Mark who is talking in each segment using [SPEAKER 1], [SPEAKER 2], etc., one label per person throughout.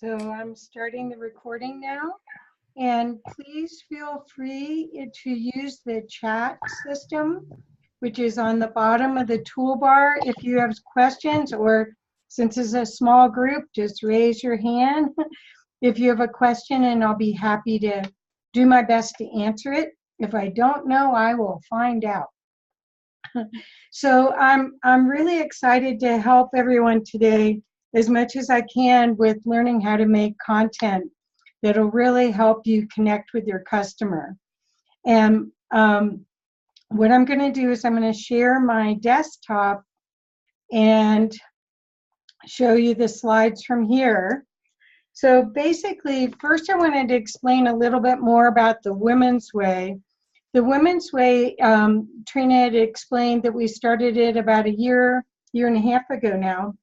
[SPEAKER 1] So I'm starting the recording now, and please feel free to use the chat system, which is on the bottom of the toolbar. If you have questions, or since it's a small group, just raise your hand if you have a question, and I'll be happy to do my best to answer it. If I don't know, I will find out. So I'm really excited to help everyone today as much as I can with learning how to make content that'll really help you connect with your customer. And what I'm going to do is I'm going to share my desktop and show you the slides from here. So basically, first I wanted to explain a little bit more about the Women's Way. The Women's Way, Trina had explained that we started it about a year and a half ago now.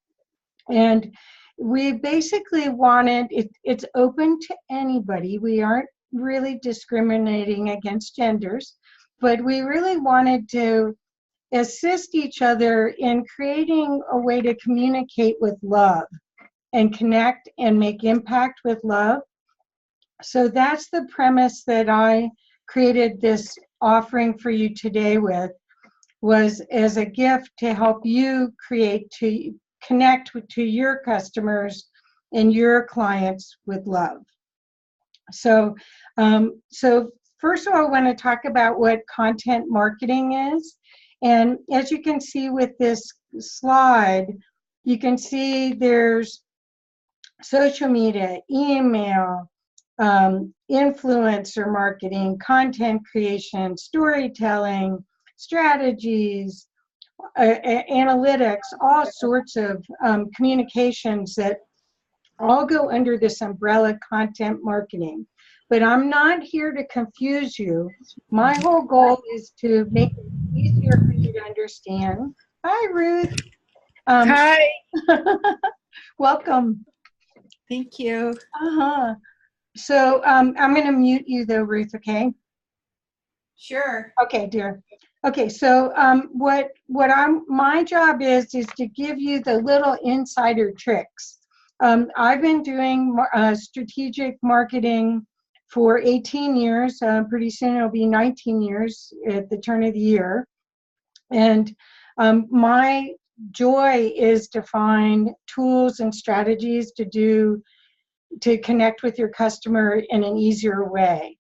[SPEAKER 1] And we basically wanted, it's open to anybody. We aren't really discriminating against genders, but we really wanted to assist each other in creating a way to communicate with love and connect and make impact with love. So that's the premise that I created this offering for you today with, was as a gift to help you to connect to your customers and your clients with love. So, first of all, I want to talk about what content marketing is. And as you can see with this slide, you can see there's social media, email, influencer marketing, content creation, storytelling, strategies, analytics, all sorts of communications that all go under this umbrella content marketing. But I'm not here to confuse you. My whole goal is to make it easier for you to understand. Hi, Ruth.
[SPEAKER 2] Hi.
[SPEAKER 1] Welcome.
[SPEAKER 2] Thank you.
[SPEAKER 1] So I'm going to mute you though, Ruth, okay?
[SPEAKER 2] Sure.
[SPEAKER 1] Okay, dear. Okay, so my job is to give you the little insider tricks. I've been doing strategic marketing for 18 years. Pretty soon it'll be 19 years at the turn of the year. And my joy is to find tools and strategies to connect with your customer in an easier way.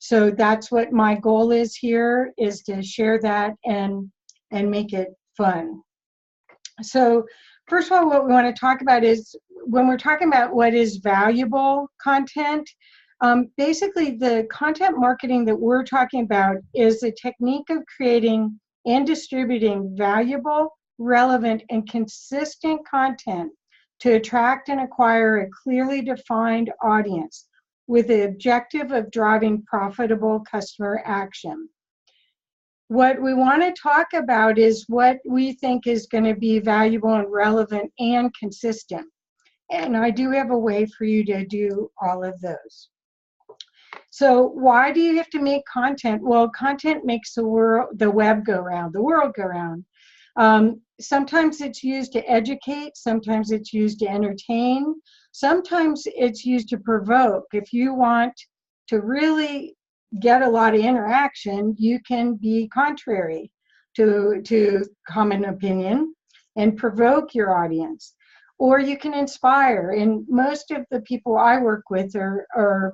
[SPEAKER 1] So that's what my goal is here, is to share that and make it fun. So first of all, what we want to talk about is, when we're talking about what is valuable content, basically the content marketing that we're talking about is a technique of creating and distributing valuable, relevant, and consistent content to attract and acquire a clearly defined audience with the objective of driving profitable customer action. What we want to talk about is what we think is going to be valuable and relevant and consistent. And I do have a way for you to do all of those. So why do you have to make content? Well, content makes the web go round, the world go round. Sometimes it's used to educate, sometimes it's used to entertain, sometimes it's used to provoke. If you want to really get a lot of interaction, you can be contrary to common opinion and provoke your audience. Or you can inspire, and most of the people I work with are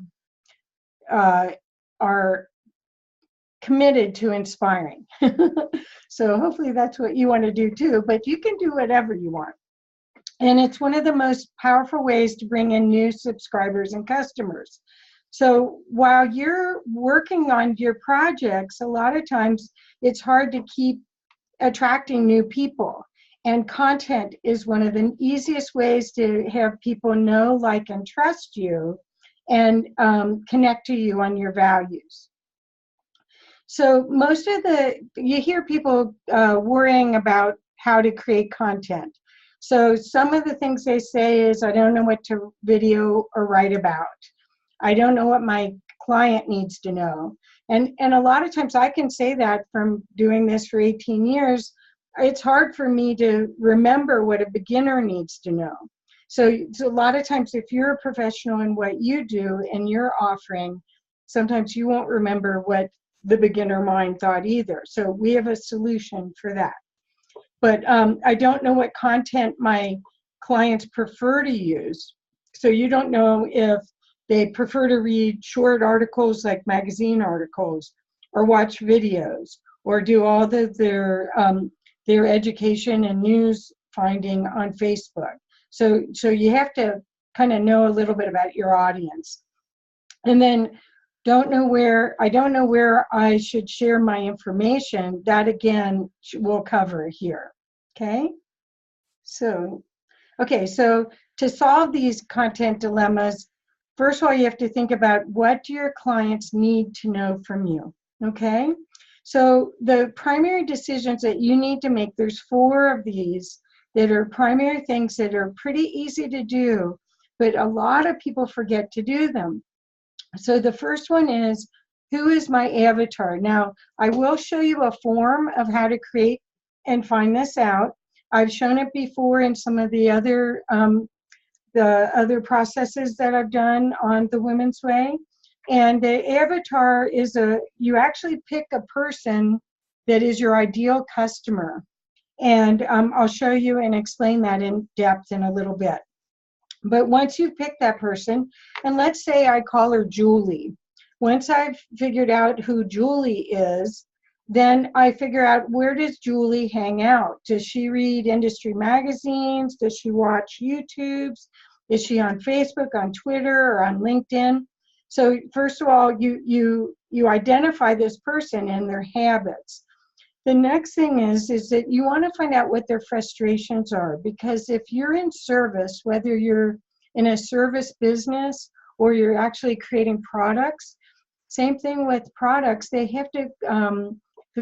[SPEAKER 1] committed to inspiring. So hopefully that's what you want to do too, but you can do whatever you want. And it's one of the most powerful ways to bring in new subscribers and customers. So while you're working on your projects, a lot of times it's hard to keep attracting new people. And content is one of the easiest ways to have people know, like, and trust you and connect to you on your values. So you hear people worrying about how to create content. So some of the things they say is, I don't know what to video or write about. I don't know what my client needs to know. And a lot of times I can say that from doing this for 18 years, it's hard for me to remember what a beginner needs to know. So a lot of times, if you're a professional in what you do and you're offering, sometimes you won't remember what the beginner mind thought either. So we have a solution for that. But I don't know what content my clients prefer to use. So you don't know if they prefer to read short articles like magazine articles, or watch videos, or do all their education and news finding on Facebook. So you have to kind of know a little bit about your audience. And then I don't know where I should share my information. That again, we'll cover here. Okay? So to solve these content dilemmas, first of all, you have to think about, what do your clients need to know from you? Okay? So the primary decisions that you need to make, there's 4 of these that are primary things that are pretty easy to do, but a lot of people forget to do them. So the first one is, who is my avatar? Now, I will show you a form of how to create and find this out. I've shown it before in some of the other processes that I've done on the Women's Way. And the avatar is you actually pick a person that is your ideal customer. And I'll show you and explain that in depth in a little bit. But once you pick that person, and let's say I call her Julie. Once I've figured out who Julie is, then I figure out, where does Julie hang out? Does she read industry magazines? Does she watch YouTubes? Is she on Facebook, on Twitter, or on LinkedIn? So first of all, you identify this person and their habits. The next thing is that you want to find out what their frustrations are, because if you're in service, whether you're in a service business or you're actually creating products, same thing with products, they have to,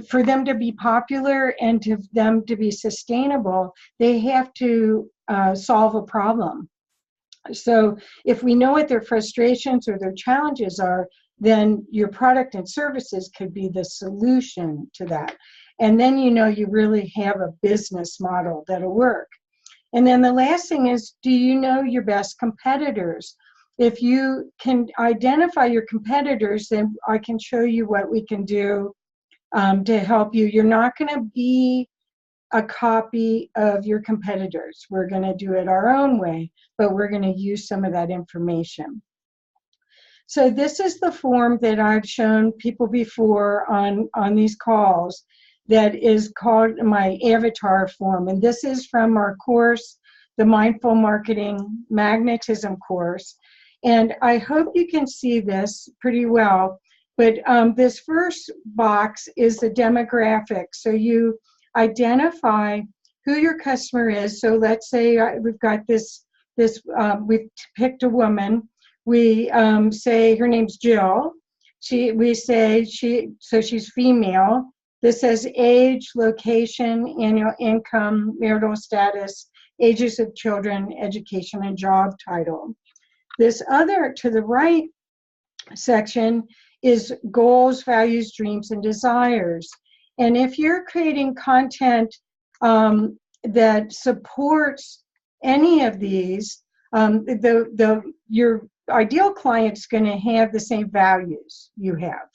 [SPEAKER 1] for them to be popular and to them to be sustainable, they have to solve a problem. So if we know what their frustrations or their challenges are, then your product and services could be the solution to that. And then you know you really have a business model that'll work. And then the last thing is, do you know your best competitors? If you can identify your competitors, then I can show you what we can do to help you. You're not going to be a copy of your competitors. We're going to do it our own way, but we're going to use some of that information. So this is the form that I've shown people before on these calls, that is called my avatar form. And this is from our course, the Mindful Marketing Magnetism course. And I hope you can see this pretty well. But this first box is the demographic. So you identify who your customer is. So let's say we've got we've picked a woman. We say her name's Jill. So she's female. This says age, location, annual income, marital status, ages of children, education, and job title. This other, to the right section, is goals, values, dreams, and desires. And if you're creating content that supports any of these, your ideal client's going to have the same values you have.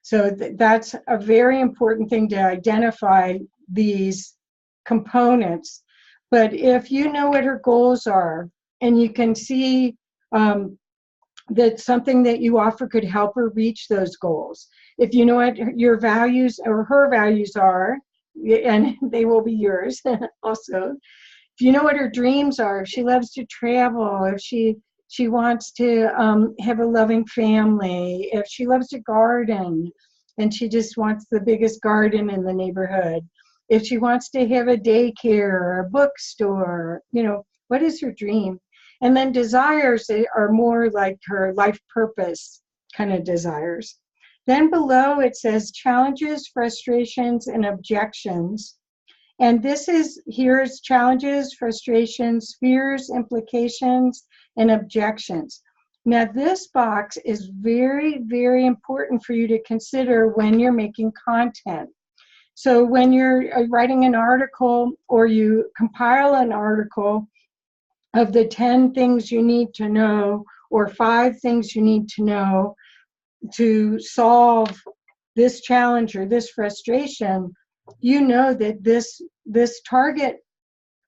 [SPEAKER 1] So that's a very important thing, to identify these components. But if you know what her goals are, and you can see that something that you offer could help her reach those goals. If you know what your values or her values are, and they will be yours also. If you know what her dreams are, if she loves to travel, if she wants to have a loving family, if she loves to garden and she just wants the biggest garden in the neighborhood, if she wants to have a daycare or a bookstore, what is her dream? And then desires are more like her life purpose kind of desires. Then below it says challenges, frustrations, and objections. And here's challenges, frustrations, fears, implications, and objections. Now this box is very, very important for you to consider when you're making content. So when you're writing an article or you compile an article, of the 10 things you need to know or 5 things you need to know to solve this challenge or this frustration, you know that this target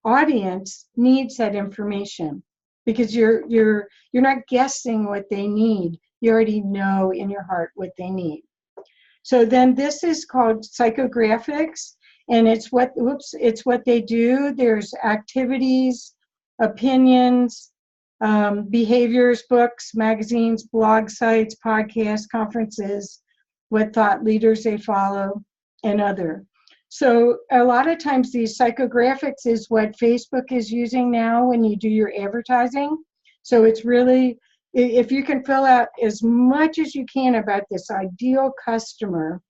[SPEAKER 1] audience needs that information, because you're not guessing what they need. You already know in your heart what they need. So then this is called psychographics, and it's what they do. There's activities, opinions, behaviors, books, magazines, blog sites, podcasts, conferences, what thought leaders they follow, and other. So a lot of times these psychographics is what Facebook is using now when you do your advertising. So it's really, if you can fill out as much as you can about this ideal customer,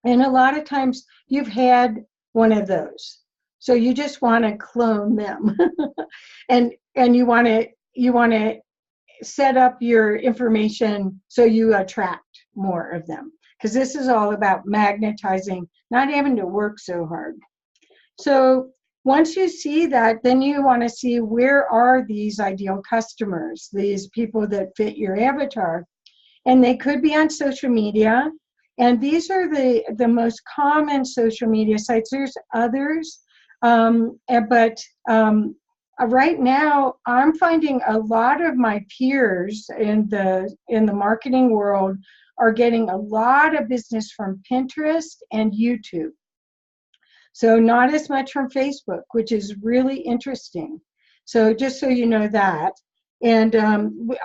[SPEAKER 1] and a lot of times you've had one of those, so you just want to clone them, and you want to set up your information so you attract more of them, because this is all about magnetizing, not having to work so hard. So once you see that, then you want to see, where are these ideal customers, these people that fit your avatar? And they could be on social media. And these are the most common social media sites. There's others, but right now I'm finding a lot of my peers in the marketing world are getting a lot of business from Pinterest and YouTube. So not as much from Facebook, which is really interesting. So just so you know that. And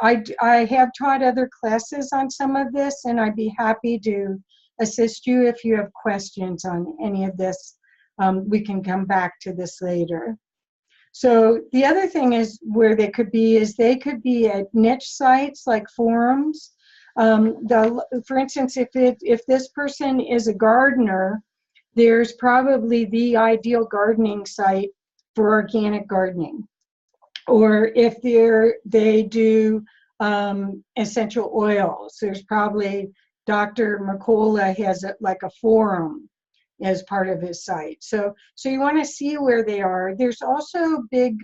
[SPEAKER 1] I have taught other classes on some of this, and I'd be happy to assist you if you have questions on any of this. We can come back to this later. So the other thing is where they could be at niche sites like forums. For instance, if this person is a gardener, there's probably the ideal gardening site for organic gardening. Or if they do essential oils, there's probably Dr. McCullough has like a forum as part of his site. So you want to see where they are. There's also big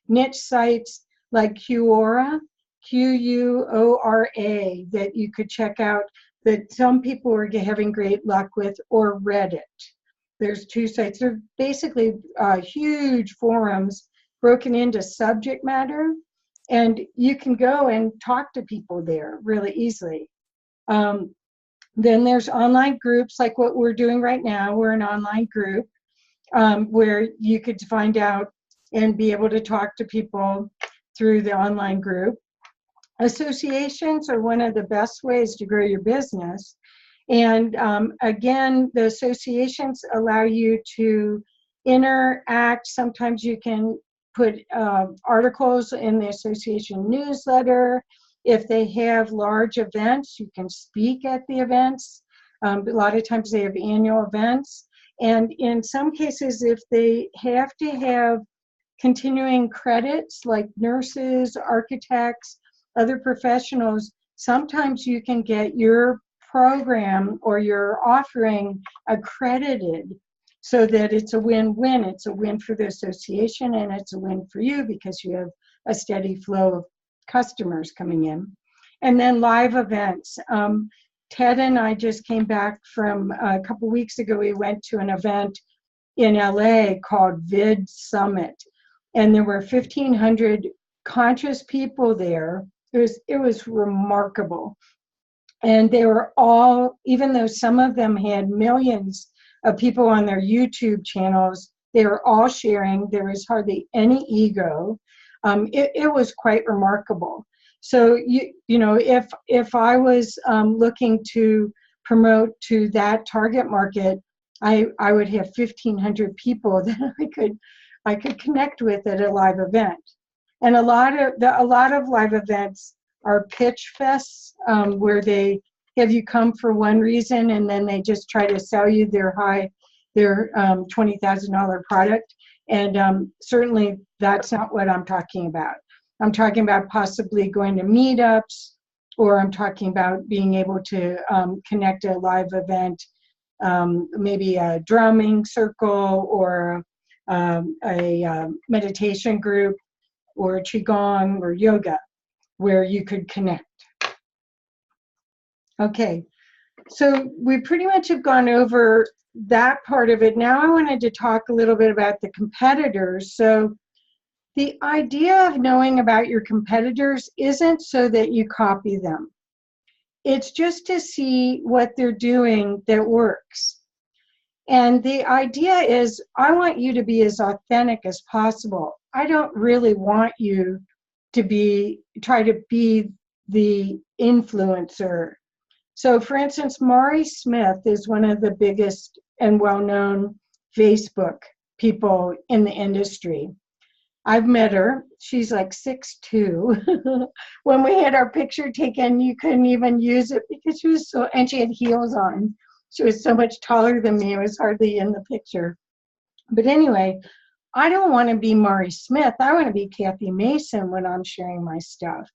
[SPEAKER 1] niche sites like Quora, Quora, that you could check out, that some people are having great luck with, or Reddit. There's 2 sites. They're basically huge forums broken into subject matter, and you can go and talk to people there really easily. Then there's online groups like what we're doing right now. We're an online group where you could find out and be able to talk to people through the online group. Associations are one of the best ways to grow your business. And again, the associations allow you to interact. Sometimes you can put articles in the association newsletter. If they have large events, you can speak at the events. A lot of times they have annual events. And in some cases, if they have to have continuing credits like nurses, architects, other professionals, sometimes you can get your program or your offering accredited, so that it's a win-win. It's a win for the association, and it's a win for you because you have a steady flow of customers coming in. And then live events. Ted and I just came back from a couple weeks ago. We went to an event in LA called Vid Summit, and there were 1,500 conscious people there. It was remarkable. And they were all, even though some of them had millions of people on their YouTube channels, they were all sharing. There was hardly any ego. It was quite remarkable. So you know, if I was looking to promote to that target market, I would have 1,500 people that I could connect with at a live event. And a lot of live events are pitch fests, where they have you come for one reason and then they just try to sell you their $20,000 product. And certainly that's not what I'm talking about. I'm talking about possibly going to meetups, or I'm talking about being able to connect a live event, maybe a drumming circle or a meditation group, or qigong or yoga where you could connect. Okay, so we pretty much have gone over that part of it. Now I wanted to talk a little bit about the competitors. So the idea of knowing about your competitors isn't so that you copy them. It's just to see what they're doing that works. And the idea is, I want you to be as authentic as possible. I don't really want you to try to be the influencer. So for instance, Mari Smith is one of the biggest and well-known Facebook people in the industry. I've met her. She's like 6'2". When we had our picture taken, you couldn't even use it because she was so, and she had heels on. She was so much taller than me. It was hardly in the picture. But anyway, I don't want to be Mari Smith. I want to be Kathy Mason when I'm sharing my stuff.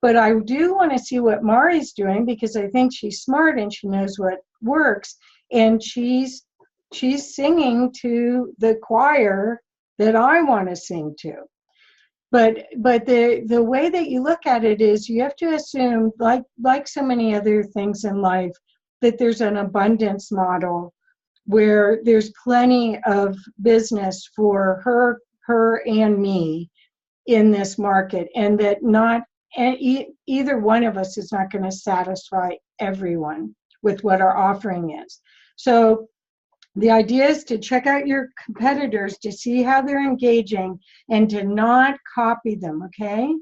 [SPEAKER 1] But I do want to see what Mari's doing because I think she's smart and she knows what works. And she's singing to the choir that I want to sing to. But the way that you look at it is you have to assume, like so many other things in life, that there's an abundance model where there's plenty of business for her and me in this market, and that not either one of us is not going to satisfy everyone with what our offering is. So the idea is to check out your competitors to see how they're engaging and to not copy them, okay?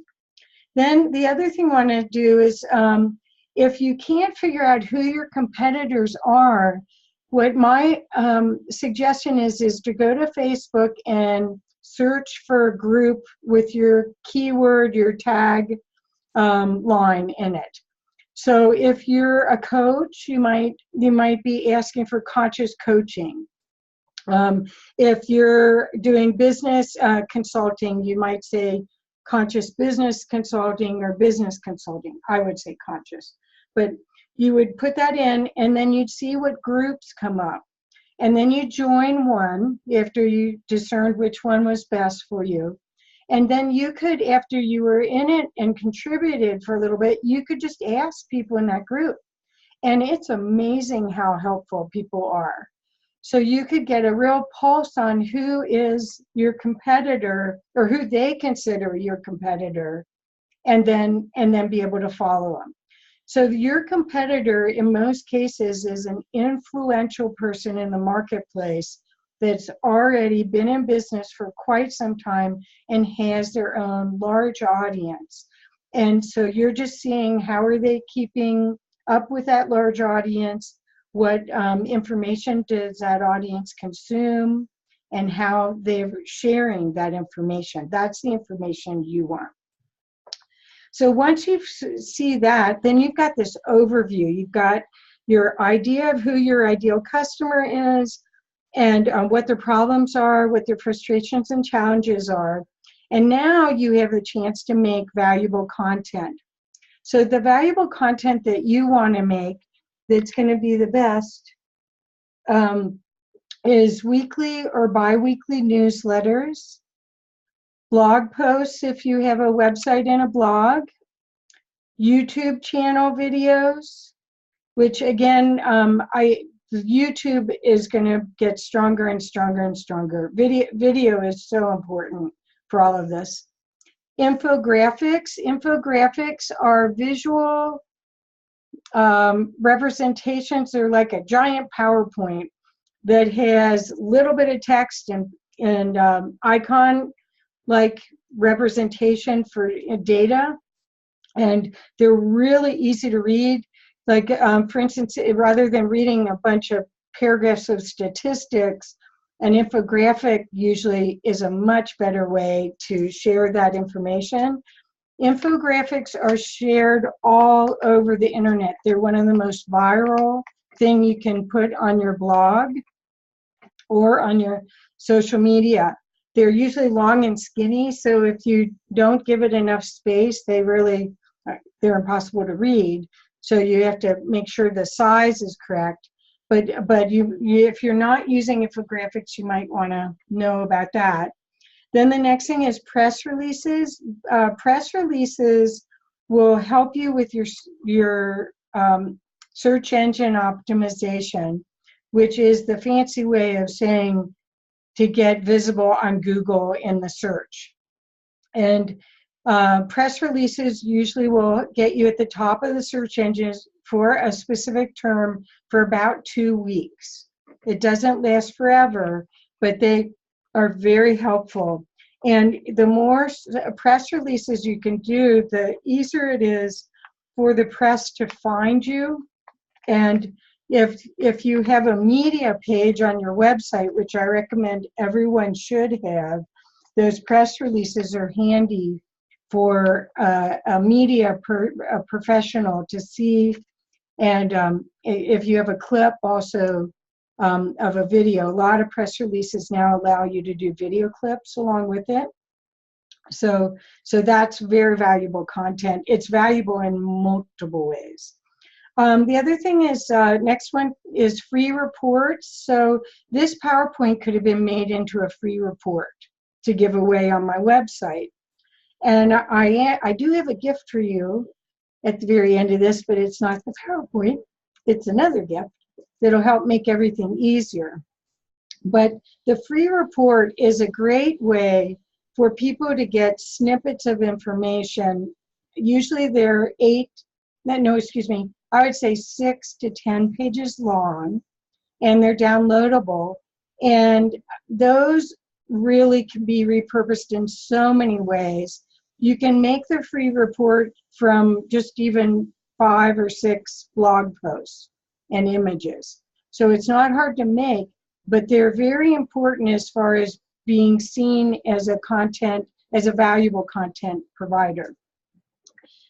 [SPEAKER 1] Then the other thing I want to do is, if you can't figure out who your competitors are, what my suggestion is to go to Facebook and search for a group with your keyword, your tag line in it. So if you're a coach, you might be asking for conscious coaching. If you're doing business consulting, you might say conscious business consulting or business consulting. I would say conscious. But you would put that in, and then you'd see what groups come up. And then you join one after you discerned which one was best for you. And then you could, after you were in it and contributed for a little bit, you could just ask people in that group. And it's amazing how helpful people are. So you could get a real pulse on who is your competitor or who they consider your competitor, and then be able to follow them. So your competitor in most cases is an influential person in the marketplace that's already been in business for quite some time and has their own large audience. And so you're just seeing how are they keeping up with that large audience, what information does that audience consume, and how they're sharing that information. That's the information you want. So once you see that, then you've got this overview. You've got your idea of who your ideal customer is, and what their problems are, what their frustrations and challenges are. And now you have a chance to make valuable content. So the valuable content that you want to make that's going to be the best is weekly or bi-weekly newsletters, blog posts if you have a website and a blog, YouTube channel videos, which again, YouTube is going to get stronger and stronger and stronger. Video is so important for all of this. Infographics. Infographics are visual representations. They're like a giant PowerPoint that has a little bit of text and icon-like representation for data. And they're really easy to read. Like, for instance, rather than reading a bunch of paragraphs of statistics, an infographic usually is a much better way to share that information. Infographics are shared all over the internet. They're one of the most viral thing you can put on your blog or on your social media. They're usually long and skinny, so if you don't give it enough space, they're impossible to read. So you have to make sure the size is correct. But if you're not using infographics, you might want to know about that. Then the next thing is press releases. Press releases will help you with your search engine optimization, which is the fancy way of saying to get visible on Google in the search. And press releases usually will get you at the top of the search engines for a specific term for about 2 weeks. It doesn't last forever, but they are very helpful. And the more press releases you can do, the easier it is for the press to find you. And if you have a media page on your website, which I recommend everyone should have, those press releases are handy for a media professional to see. And if you have a clip also of a video, a lot of press releases now allow you to do video clips along with it. So that's very valuable content. It's valuable in multiple ways. The other thing is, next one is free reports. So this PowerPoint could have been made into a free report to give away on my website. And I do have a gift for you at the very end of this, but it's not the PowerPoint. It's another gift that'll help make everything easier. But the free report is a great way for people to get snippets of information. Usually they're I would say 6 to 10 pages long, and they're downloadable. And those really can be repurposed in so many ways. You can make the free report from just even 5 or 6 blog posts and images. So it's not hard to make, but they're very important as far as being seen as a valuable content provider.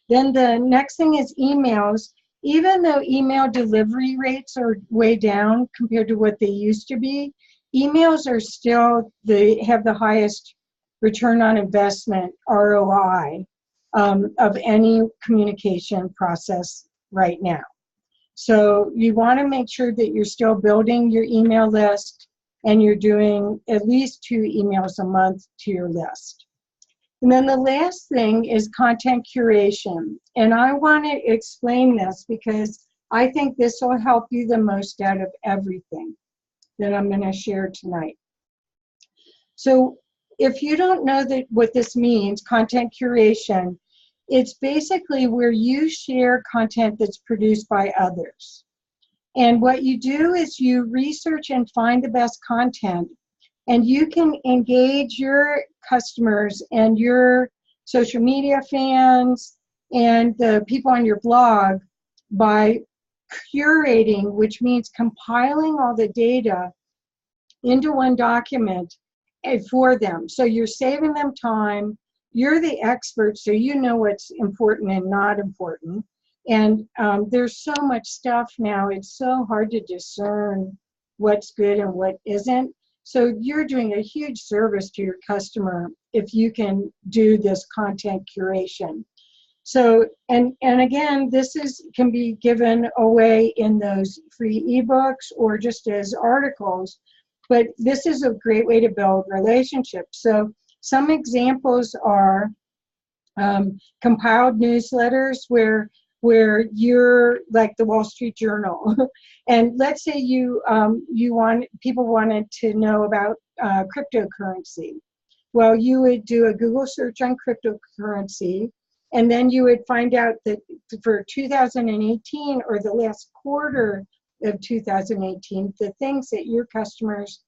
[SPEAKER 1] Then the next thing is emails. Even though email delivery rates are way down compared to what they used to be, emails are still, they have the highest return on investment, ROI, of any communication process right now. So you want to make sure that you're still building your email list and you're doing at least 2 emails a month to your list. And then the last thing is content curation. And I want to explain this because I think this will help you the most out of everything that I'm going to share tonight. So if you don't know what this means, content curation, it's basically where you share content that's produced by others. And what you do is you research and find the best content, and you can engage your customers and your social media fans and the people on your blog by curating, which means compiling all the data into one document for them. So you're saving them time. You're the expert, so you know what's important and not important. And there's so much stuff now, it's so hard to discern what's good and what isn't. So you're doing a huge service to your customer if you can do this content curation. So, and again, this can be given away in those free ebooks or just as articles, but this is a great way to build relationships. So some examples are compiled newsletters where you're like the Wall Street Journal, and let's say people wanted to know about cryptocurrency. Well, you would do a Google search on cryptocurrency, and then you would find out that for 2018 or the last quarter of 2018, the things that your customers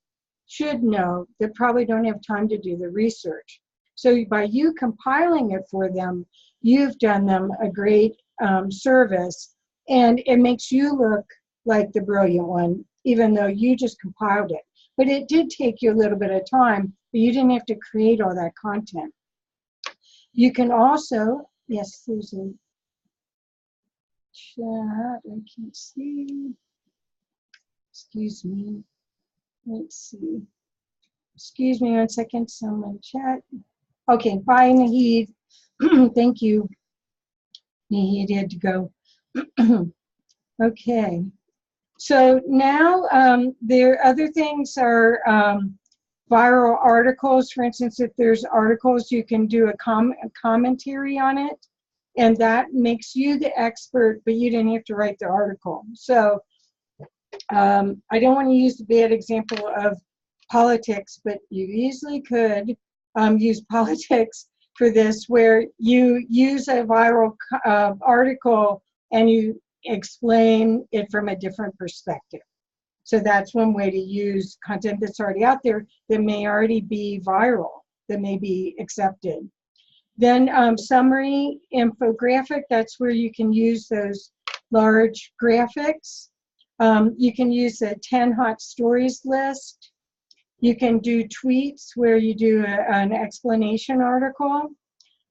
[SPEAKER 1] should know that probably don't have time to do the research. So by you compiling it for them, you've done them a great service, and it makes you look like the brilliant one, even though you just compiled it. But it did take you a little bit of time, but you didn't have to create all that content. You can also, yes, there's a chat, I can't see. Excuse me. Let's see. Excuse me 1 second, someone chat. Okay, bye, Nahid. Thank you. Nahid had to go. Okay. So now other things are viral articles. For instance, if there's articles, you can do a commentary on it, and that makes you the expert, but you didn't have to write the article. So I don't want to use the bad example of politics, but you easily could use politics for this, where you use a viral article and you explain it from a different perspective. So that's one way to use content that's already out there that may already be viral, that may be accepted. Then summary infographic, that's where you can use those large graphics. You can use a 10 hot stories list. You can do tweets where you do an explanation article,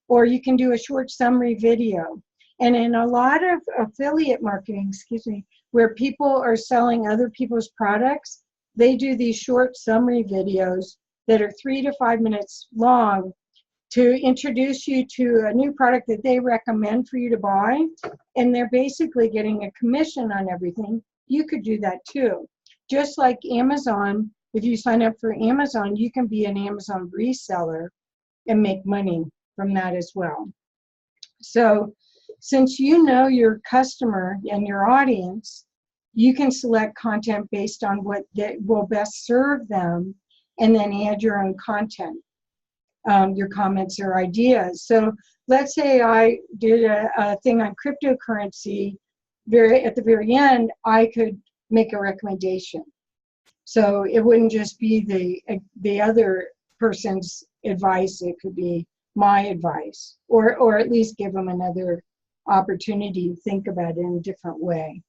[SPEAKER 1] or you can do a short summary video. And in a lot of affiliate marketing, where people are selling other people's products, they do these short summary videos that are 3 to 5 minutes long to introduce you to a new product that they recommend for you to buy. And they're basically getting a commission on everything. You could do that too. Just like Amazon, if you sign up for Amazon, you can be an Amazon reseller and make money from that as well. So since you know your customer and your audience, you can select content based on what will best serve them, and then add your own content, your comments or ideas. So let's say I did a thing on cryptocurrency. At the very end, I could make a recommendation. So it wouldn't just be the other person's advice, it could be my advice, or at least give them another opportunity to think about it in a different way.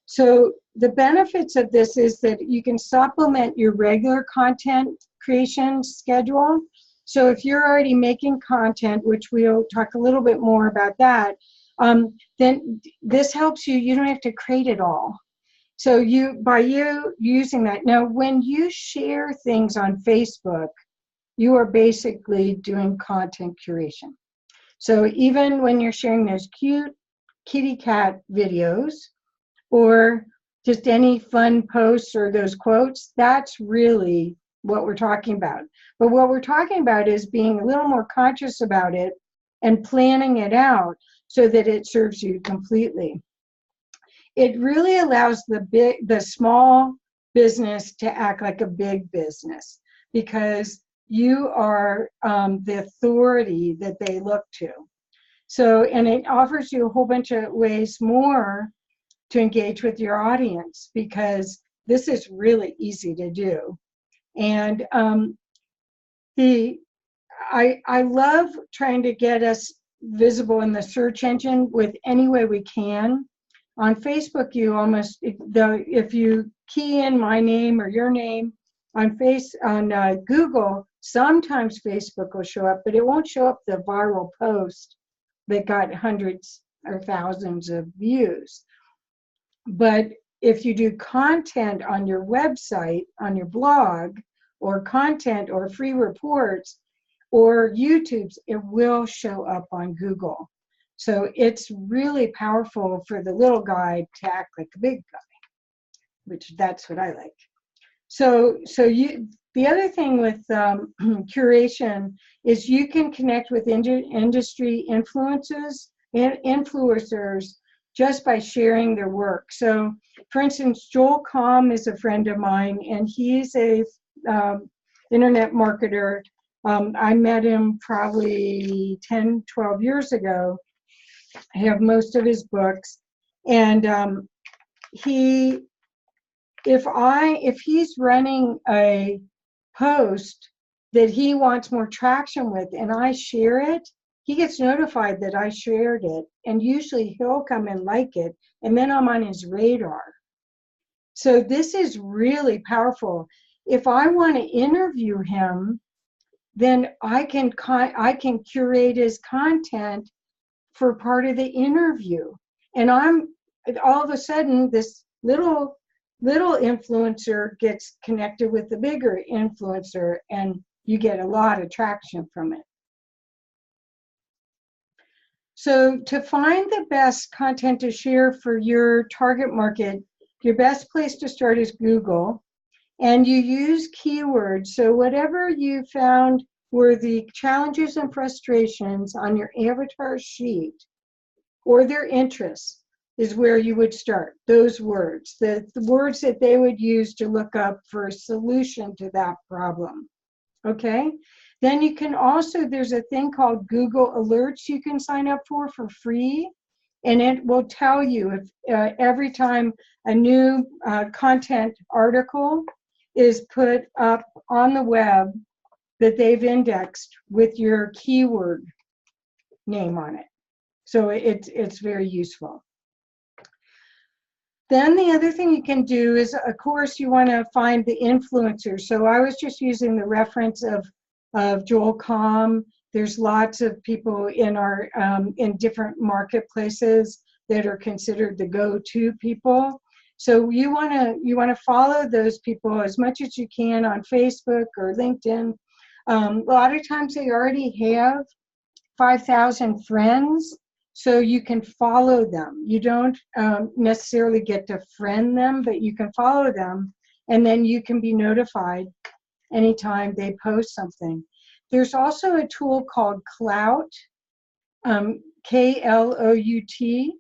[SPEAKER 1] So the benefits of this is that you can supplement your regular content creation schedule. So if you're already making content, which we'll talk a little bit more about that, then this helps you. You don't have to create it all. So by you using that, now when you share things on Facebook, you are basically doing content curation. So even when you're sharing those cute kitty cat videos, or just any fun posts or those quotes, that's really what we're talking about. But what we're talking about is being a little more conscious about it and planning it out so that it serves you completely. It really allows the small business to act like a big business, because you are the authority that they look to. So, and it offers you a whole bunch of ways more to engage with your audience, because this is really easy to do. And I love trying to get us visible in the search engine with any way we can. On Facebook, you almost, if you key in my name or your name on Google, sometimes Facebook will show up, but it won't show up the viral post that got hundreds or thousands of views. But if you do content on your website, on your blog, or content or free reports or YouTube's, it will show up on Google. So it's really powerful for the little guy to act like a big guy, which that's what I like. So the other thing with curation is you can connect with industry influencers just by sharing their work. So for instance, Joel Comm is a friend of mine, and he's a internet marketer. I met him probably 10, 12 years ago. I have most of his books, and if he's running a post that he wants more traction with and I share it, he gets notified that I shared it, and usually he'll come and like it, and then I'm on his radar. So this is really powerful. If I want to interview him, then I can curate his content for part of the interview. And all of a sudden, this little influencer gets connected with the bigger influencer, and you get a lot of traction from it. So to find the best content to share for your target market, your best place to start is Google. and you use keywords. So whatever you found were the challenges and frustrations on your avatar sheet or their interests is where you would start. Those words, the words that they would use to look up for a solution to that problem. Okay? Then you can also, there's a thing called Google Alerts you can sign up for free. And it will tell you if every time a new content article is put up on the web that they've indexed with your keyword name on it. So it's very useful. Then the other thing you can do is, of course, you want to find the influencers. So I was just using the reference of Joel Comm. There's lots of people in our in different marketplaces that are considered the go-to people. So you want to follow those people as much as you can on Facebook or LinkedIn. A lot of times they already have 5,000 friends, so you can follow them. You don't necessarily get to friend them, but you can follow them, and then you can be notified anytime they post something. There's also a tool called Clout, K-L-O-U-T,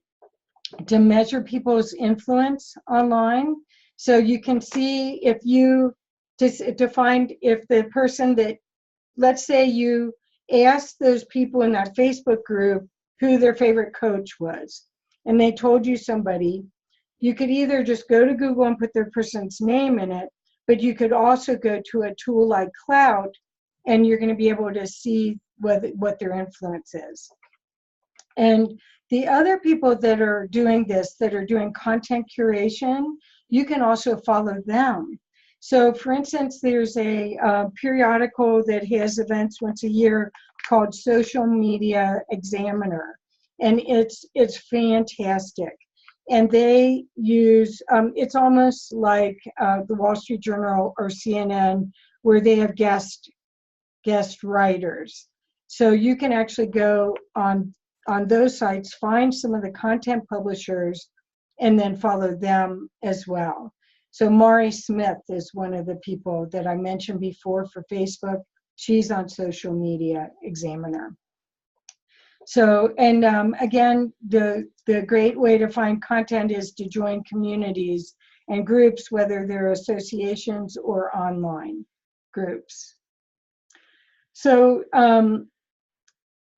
[SPEAKER 1] to measure people's influence online. So you can see if you, to find if the person that, let's say you asked those people in that Facebook group who their favorite coach was, and they told you somebody, you could either just go to Google and put their person's name in it, but you could also go to a tool like Cloud, and you're going to be able to see what their influence is. And the other people that are doing this, that are doing content curation, you can also follow them. So for instance, there's a periodical that has events once a year called Social Media Examiner, and it's fantastic. And they use, it's almost like the Wall Street Journal or CNN, where they have guest writers. So you can actually go on those sites, find some of the content publishers, and then follow them as well. So Mari Smith is one of the people that I mentioned before for Facebook. She's on Social Media Examiner. So, and again, the great way to find content is to join communities and groups, whether they're associations or online groups. So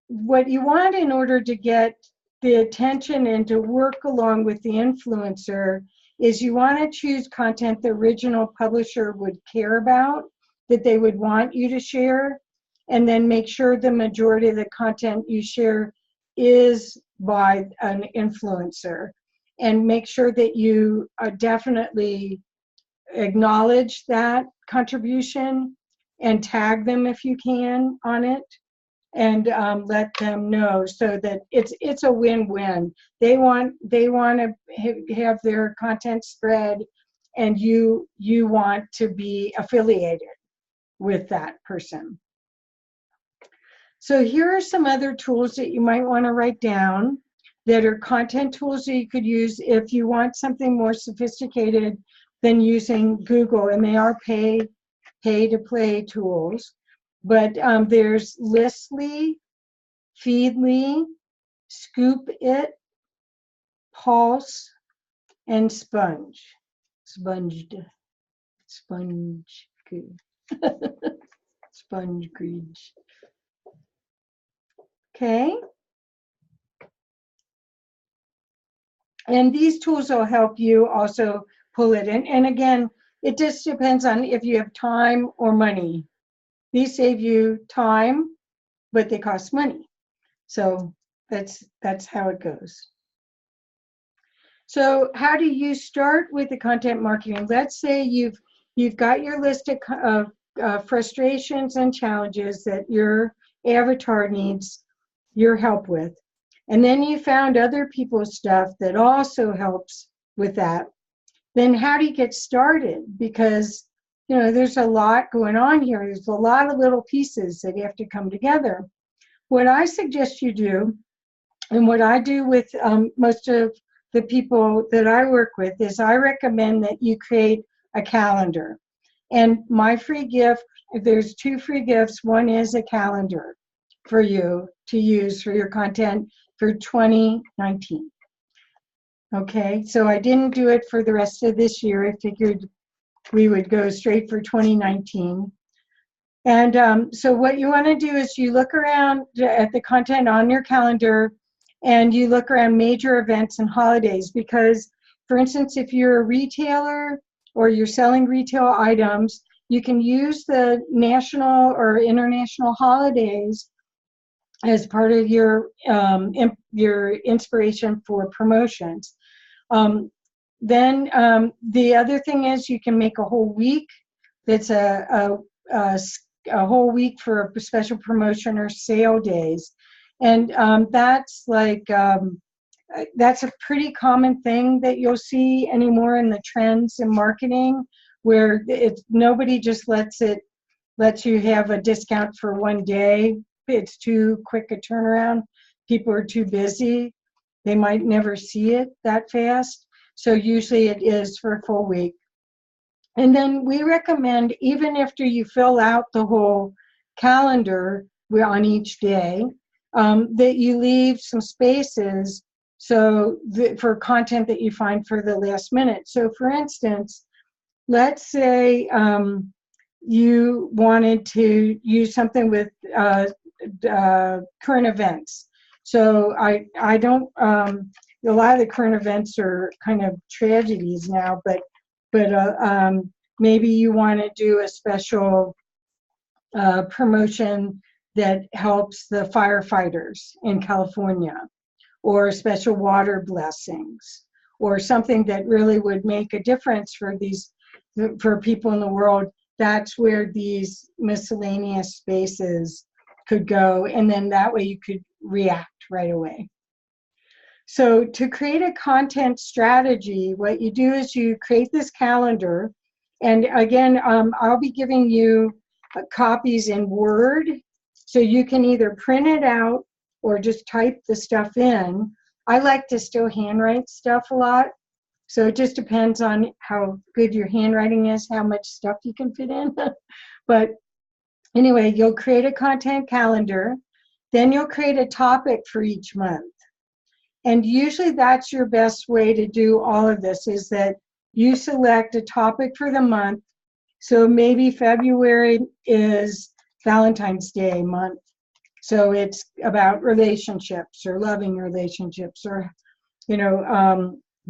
[SPEAKER 1] what you want in order to get the attention and to work along with the influencer is you want to choose content the original publisher would care about, that they would want you to share, and then make sure the majority of the content you share is by an influencer. And make sure that you definitely acknowledge that contribution and tag them if you can on it, and let them know so that it's a win-win. They want to have their content spread, and you want to be affiliated with that person. So here are some other tools that you might want to write down that are content tools that you could use if you want something more sophisticated than using Google, and they are pay-to-play tools. But there's Listly, Feedly, Scoop It, Pulse, and Sponge. Sponge Greed. Okay. And these tools will help you also pull it in. And again, it just depends on if you have time or money. These save you time, but they cost money. So that's how it goes. So how do you start with the content marketing? Let's say you've got your list of frustrations and challenges that your avatar needs your help with. And then you found other people's stuff that also helps with that. Then how do you get started? Because there's a lot going on here. There's a lot of little pieces that have to come together. What I suggest you do, and what I do with most of the people that I work with, is I recommend that you create a calendar. And my free gift, there's 2 free gifts. One is a calendar for you to use for your content for 2019. Okay, so I didn't do it for the rest of this year. I figured we would go straight for 2019. And so what you want to do is you look around at the content on your calendar and you look around major events and holidays, because, for instance, if you're a retailer or you're selling retail items, you can use the national or international holidays as part of your inspiration for promotions. Then the other thing is you can make a whole week that's a whole week for a special promotion or sale days. And that's like, that's a pretty common thing that you'll see anymore in the trends in marketing, where nobody just lets you have a discount for one day. It's too quick a turnaround. People are too busy. They might never see it that fast. So usually it is for a full week. And then we recommend, even after you fill out the whole calendar on each day, that you leave some spaces for content that you find for the last minute. So for instance, let's say you wanted to use something with current events. So I don't, a lot of the current events are kind of tragedies now, but maybe you want to do a special promotion that helps the firefighters in California, or special water blessings, or something that really would make a difference for people in the world. That's where these miscellaneous spaces could go, and then that way you could react right away. So to create a content strategy, what you do is you create this calendar. And again, I'll be giving you copies in Word, so you can either print it out or just type the stuff in. I like to still handwrite stuff a lot. So it just depends on how good your handwriting is, how much stuff you can fit in. But anyway, you'll create a content calendar. Then you'll create a topic for each month. And usually that's your best way to do all of this, is that you select a topic for the month. So maybe February is Valentine's Day month. So it's about relationships or loving relationships, or,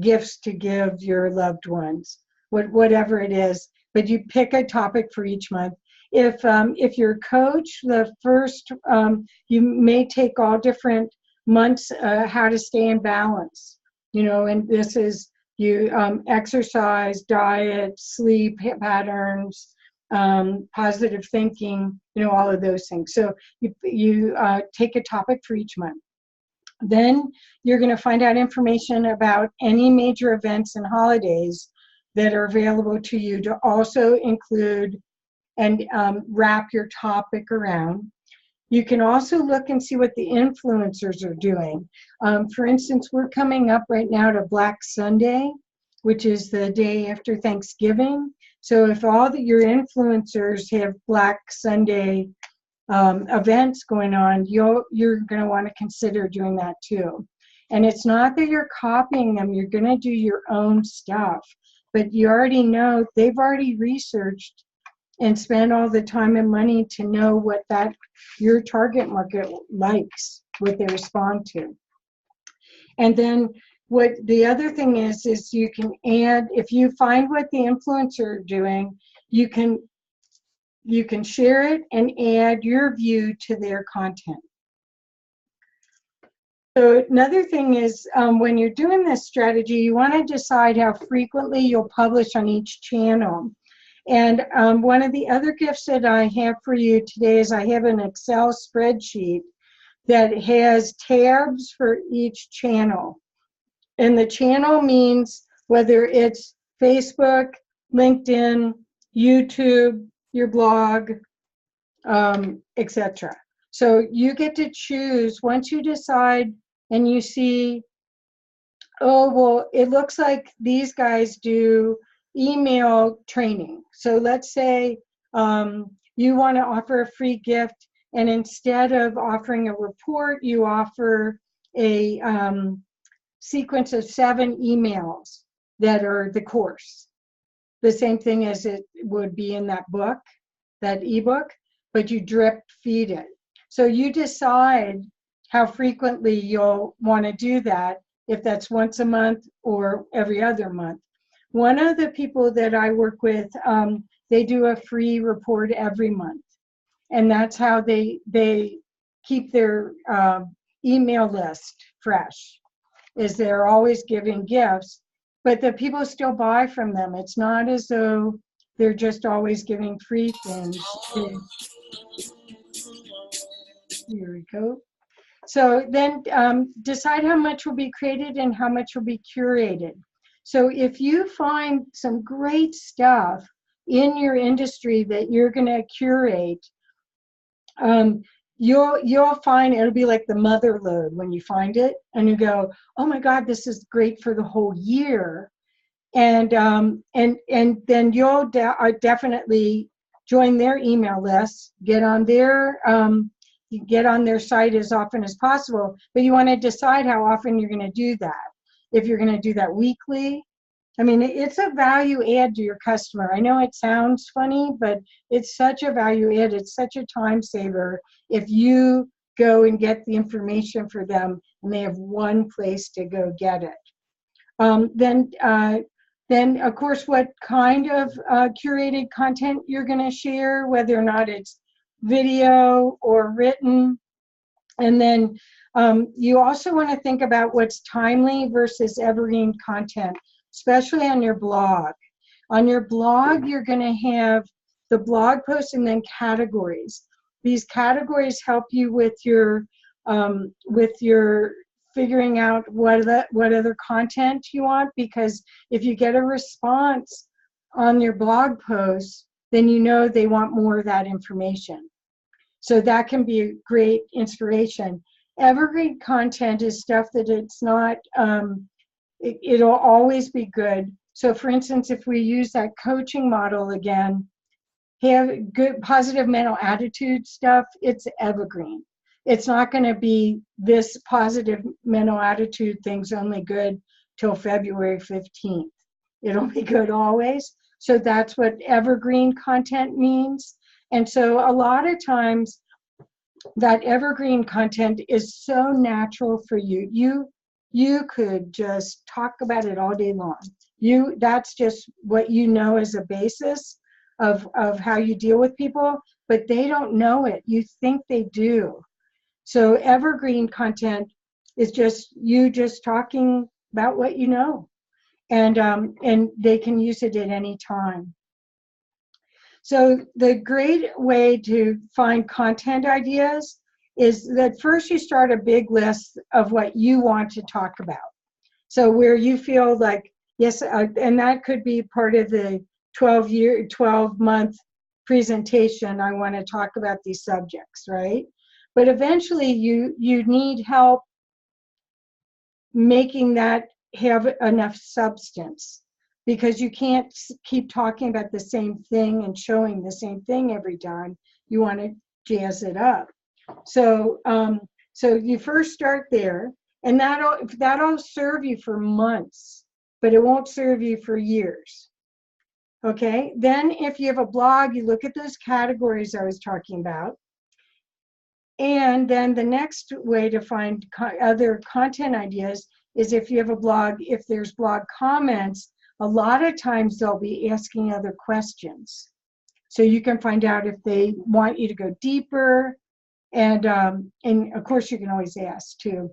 [SPEAKER 1] gifts to give your loved ones, whatever it is. But you pick a topic for each month. If you're a coach, the first, you may take all different months, how to stay in balance, and this is exercise, diet, sleep patterns, positive thinking, all of those things. So you take a topic for each month. Then you're going to find out information about any major events and holidays that are available to you to also include and wrap your topic around. You can also look and see what the influencers are doing. For instance, we're coming up right now to Black Sunday, which is the day after Thanksgiving. So if your influencers have Black Sunday events going on, you're going to want to consider doing that too. And it's not that you're copying them, you're going to do your own stuff, but you already know, they've already researched and spend all the time and money to know what your target market likes, what they respond to. And then what the other thing is you can add, if you find what the influencer are doing, you can share it and add your view to their content. So another thing is, when you're doing this strategy, you want to decide how frequently you'll publish on each channel. And one of the other gifts that I have for you today is I have an Excel spreadsheet that has tabs for each channel. And the channel means whether it's Facebook, LinkedIn, YouTube, your blog, etc. So you get to choose, once you decide and you see, oh, well, it looks like these guys do email training. So let's say you want to offer a free gift, and instead of offering a report, you offer a sequence of 7 emails that are the course. The same thing as it would be in that book, that ebook, but you drip feed it. So you decide how frequently you'll want to do that, if that's once a month or every other month. One of the people that I work with, they do a free report every month. And that's how they keep their email list fresh, is they're always giving gifts, but the people still buy from them. It's not as though they're just always giving free things. Here we go. So then decide how much will be created and how much will be curated. So if you find some great stuff in your industry that you're going to curate, you'll find it'll be like the mother lode when you find it, and you go, oh my God, this is great for the whole year. And then you'll definitely join their email list, get on their site as often as possible, but you want to decide how often you're going to do that. If you're going to do that weekly, I mean, it's a value add to your customer. I know it sounds funny, but it's such a value add. It's such a time saver if you go and get the information for them and they have one place to go get it. Then, of course, what kind of curated content you're going to share, whether or not it's video or written. And then you also want to think about what's timely versus evergreen content, especially on your blog. On your blog, you're going to have the blog posts and then categories. These categories help you with your figuring out what other content you want, because if you get a response on your blog post, then you know they want more of that information. So that can be a great inspiration. Evergreen content is stuff that it's not, it'll always be good. So for instance, if we use that coaching model again, have good positive mental attitude stuff, it's evergreen. It's not going to be this positive mental attitude thing's only good till February 15th. It'll be good always. So that's what evergreen content means. And so a lot of times that evergreen content is so natural for you. You could just talk about it all day long. That's just what you know as a basis of how you deal with people, but they don't know it. You think they do. So evergreen content is just you just talking about what you know, and they can use it at any time. So the great way to find content ideas is that first you start a big list of what you want to talk about. So where you feel like, yes, and that could be part of the 12-month presentation. I want to talk about these subjects, right? But eventually you need help making that have enough substance, because you can't keep talking about the same thing and showing the same thing every time. You want to jazz it up. So you first start there, and that'll serve you for months, but it won't serve you for years. Okay, then if you have a blog, you look at those categories I was talking about. And then the next way to find other content ideas is if you have a blog, if there's blog comments, a lot of times they'll be asking other questions. So you can find out if they want you to go deeper. And of course, you can always ask too.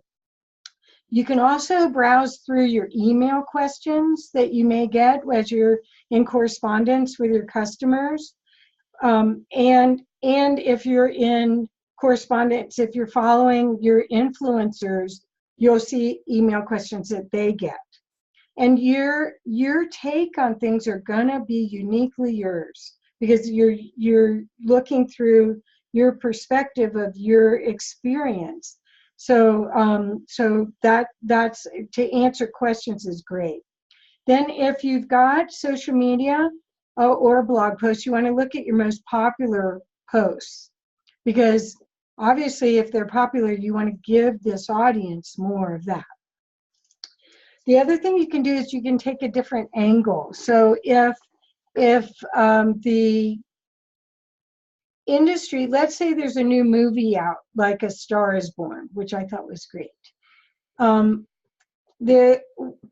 [SPEAKER 1] You can also browse through your email questions that you may get as you're in correspondence with your customers. And if you're in correspondence, if you're following your influencers, you'll see email questions that they get. And your take on things are gonna be uniquely yours, because you're looking through your perspective of your experience. So that's to answer questions is great. Then if you've got social media or a blog post, you want to look at your most popular posts, because obviously if they're popular, you want to give this audience more of that. The other thing you can do is you can take a different angle. So if the industry, let's say there's a new movie out, like A Star is Born, which I thought was great.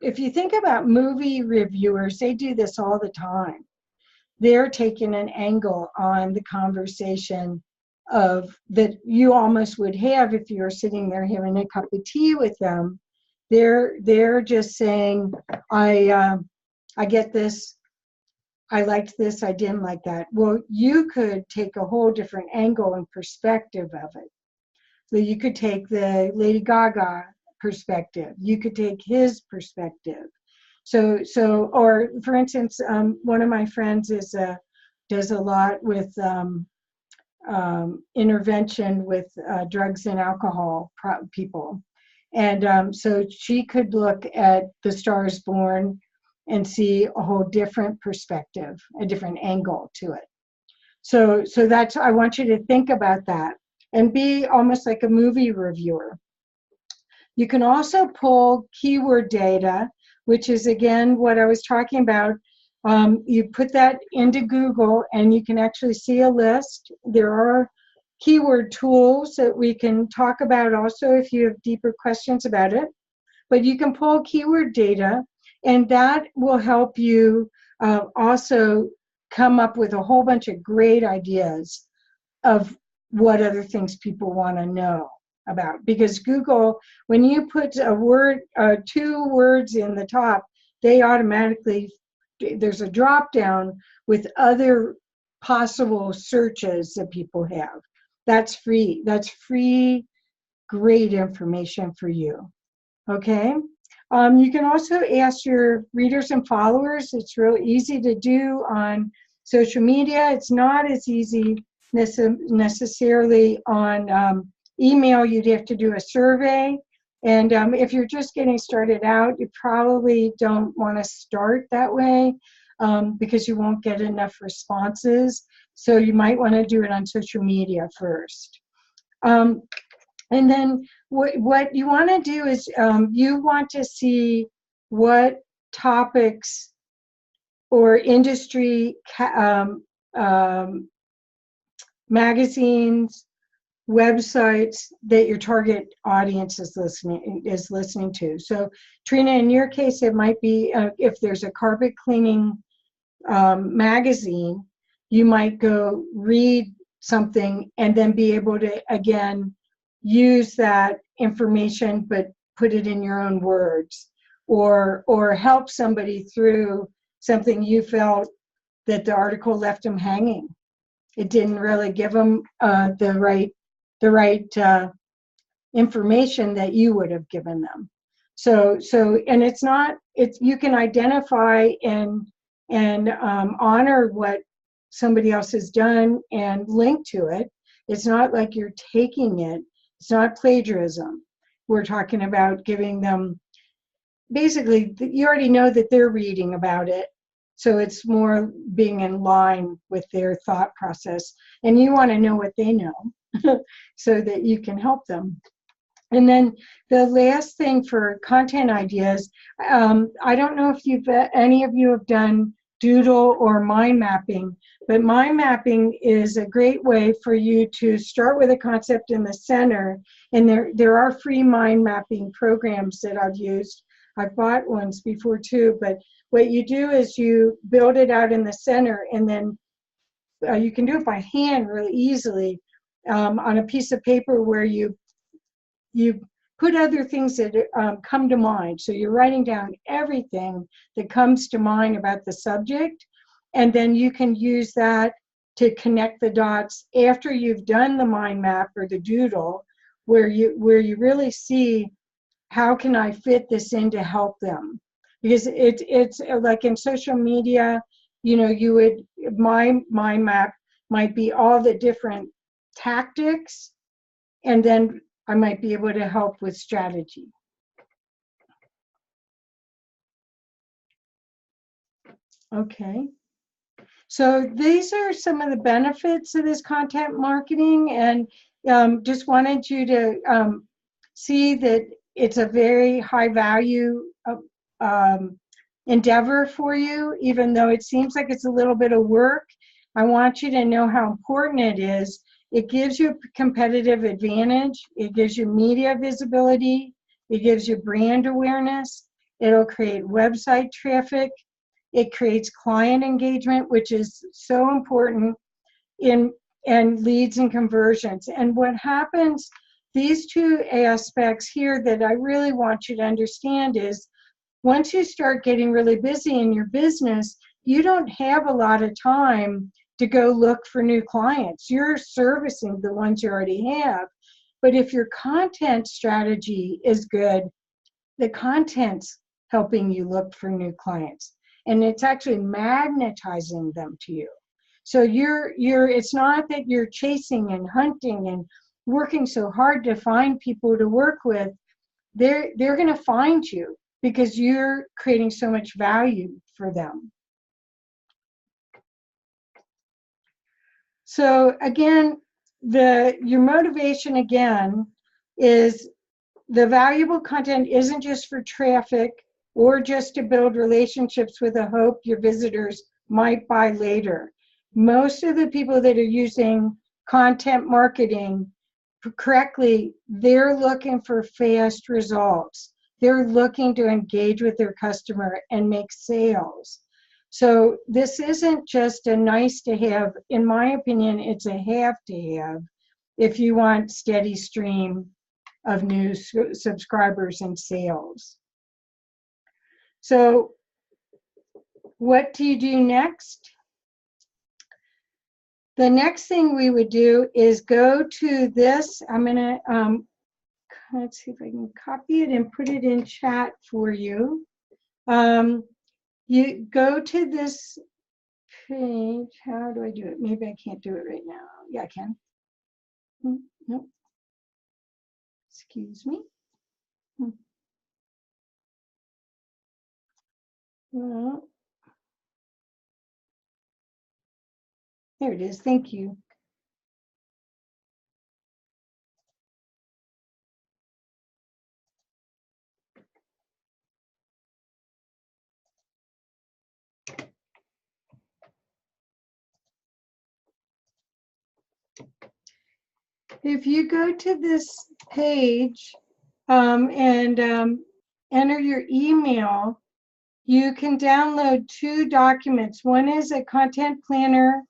[SPEAKER 1] If you think about movie reviewers, they do this all the time. They're taking an angle on the conversation of that you almost would have if you were sitting there having a cup of tea with them. They're just saying, I get this, I liked this, I didn't like that. Well, you could take a whole different angle and perspective of it. So you could take the Lady Gaga perspective. You could take his perspective. Or for instance, one of my friends does a lot with intervention with drugs and alcohol people. And so she could look at The Star is Born and see a whole different perspective, a different angle to it. So that's, I want you to think about that and be almost like a movie reviewer. You can also pull keyword data, which is again what I was talking about. You put that into Google and you can actually see a list. There are keyword tools that we can talk about also if you have deeper questions about it. But you can pull keyword data, and that will help you also come up with a whole bunch of great ideas of what other things people want to know about. Because Google, when you put a word, 2 words in the top, they automatically, there's a drop down with other possible searches that people have. That's free. That's free, great information for you. Okay. You can also ask your readers and followers. It's real easy to do on social media. It's not as easy necessarily on email. You'd have to do a survey. And if you're just getting started out, you probably don't want to start that way because you won't get enough responses. So you might want to do it on social media first. And then what you want to do is you want to see what topics or industry magazines, websites that your target audience is listening to. So Trina, in your case, it might be if there's a carpet cleaning magazine, you might go read something and then be able to again use that information but put it in your own words, or help somebody through something you felt that the article left them hanging. It didn't really give them the right information that you would have given them. So and it's not, it's, you can identify and honor what somebody else has done and link to it. It's not like you're taking it. It's not plagiarism. We're talking about giving them, basically, you already know that they're reading about it. So it's more being in line with their thought process. And you want to know what they know so that you can help them. And then the last thing for content ideas, I don't know if any of you have done Doodle or mind mapping, but mind mapping is a great way for you to start with a concept in the center. And there are free mind mapping programs that I've used. I've bought ones before too, but what you do is you build it out in the center, and then you can do it by hand really easily on a piece of paper where you put other things that come to mind. So you're writing down everything that comes to mind about the subject, and then you can use that to connect the dots after you've done the mind map or the doodle, where you really see, how can I fit this in to help them? Because it's like in social media, you know, my mind map might be all the different tactics, and then I might be able to help with strategy. Okay. So these are some of the benefits of this content marketing, and just wanted you to see that it's a very high value um, endeavor for you, even though it seems like it's a little bit of work. I want you to know how important it is. It gives you a competitive advantage. It gives you media visibility. It gives you brand awareness. It'll create website traffic. It creates client engagement, which is so important in and leads and conversions. And what happens, these two aspects here that I really want you to understand is once you start getting really busy in your business, you don't have a lot of time to go look for new clients. You're servicing the ones you already have. But if your content strategy is good, the content's helping you look for new clients, and it's actually magnetizing them to you. So it's not that you're chasing and hunting and working so hard to find people to work with. They're going to find you because you're creating so much value for them. So again, your motivation again is the valuable content isn't just for traffic or just to build relationships with a hope your visitors might buy later. Most of the people that are using content marketing correctly, they're looking for fast results. They're looking to engage with their customer and make sales. So this isn't just a nice to have. In my opinion, it's a have to have if you want steady stream of new subscribers and sales. So what do you do next? The next thing we would do is go to this. I'm going to, let's see if I can copy it and put it in chat for you. You go to this page. How do I do it? Maybe I can't do it right now. Yeah, I can. Nope. Excuse me. Well, there it is. Thank you. If you go to this page and enter your email, you can download two documents. One is a content planner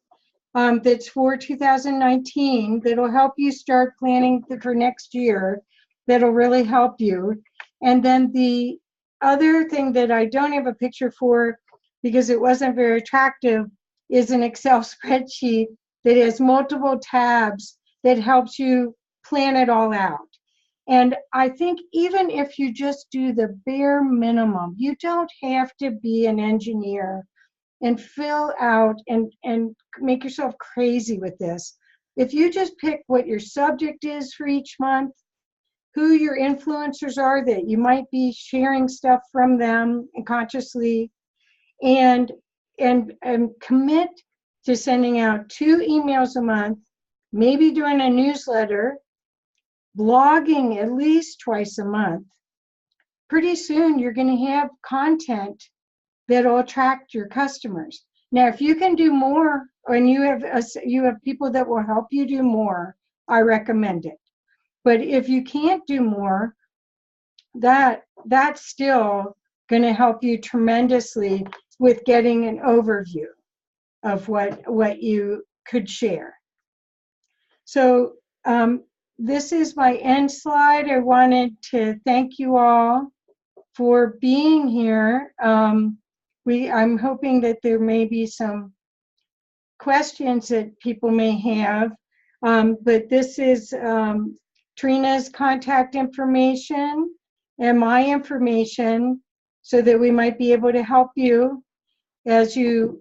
[SPEAKER 1] that's for 2019 that'll help you start planning for next year. That'll really help you. And then the other thing that I don't have a picture for because it wasn't very attractive is an Excel spreadsheet that has multiple tabs that helps you plan it all out. And I think even if you just do the bare minimum, you don't have to be an engineer and fill out and make yourself crazy with this. If you just pick what your subject is for each month, who your influencers are that you might be sharing stuff from them and consciously, and commit to sending out 2 emails a month, maybe doing a newsletter, blogging at least twice a month. Pretty soon you're going to have content that'll attract your customers. Now, if you can do more, and you have people that will help you do more, I recommend it. But if you can't do more, that's still going to help you tremendously with getting an overview of what you could share. So this is my end slide. I wanted to thank you all for being here. I'm hoping that there may be some questions that people may have, but this is Trina's contact information and my information so that we might be able to help you as you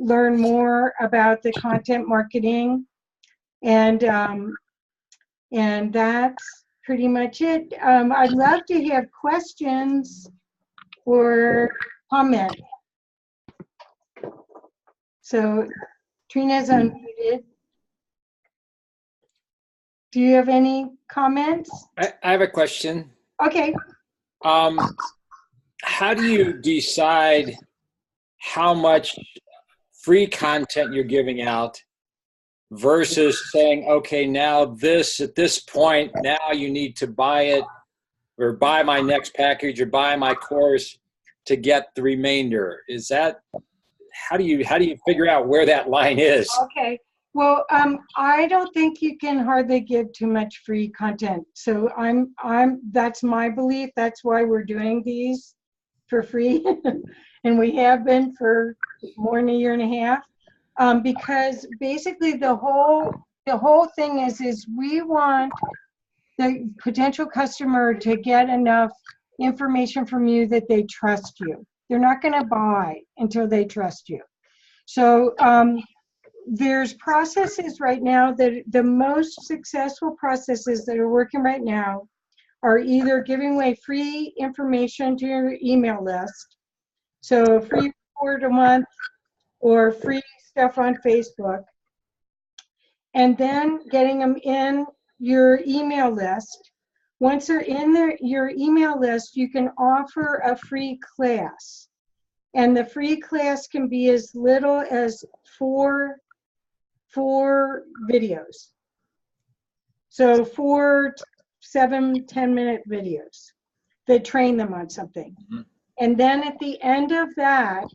[SPEAKER 1] learn more about the content marketing, and that's pretty much it. I'd love to have questions or comment. So Trina's unmuted. Do you have any comments?
[SPEAKER 3] I have a question.
[SPEAKER 1] Okay.
[SPEAKER 3] How do you decide how much free content you're giving out versus saying, okay, now at this point, now you need to buy it or buy my next package or buy my course to get the remainder? Is that, how do you figure out where that line is?
[SPEAKER 1] Okay. Well, I don't think you can hardly give too much free content. So that's my belief. That's why we're doing these for free. And we have been for more than a year and a half. Because basically the whole thing is we want the potential customer to get enough information from you that they trust you. They're not going to buy until they trust you. So there's processes right now that the most successful processes that are working right now are either giving away free information to your email list, so a free report a month or free stuff on Facebook, and then getting them in your email list. Once they're in your email list, you can offer a free class. And the free class can be as little as four videos. So 4 7 10-minute videos that train them on something. Mm-hmm. And then at the end of that,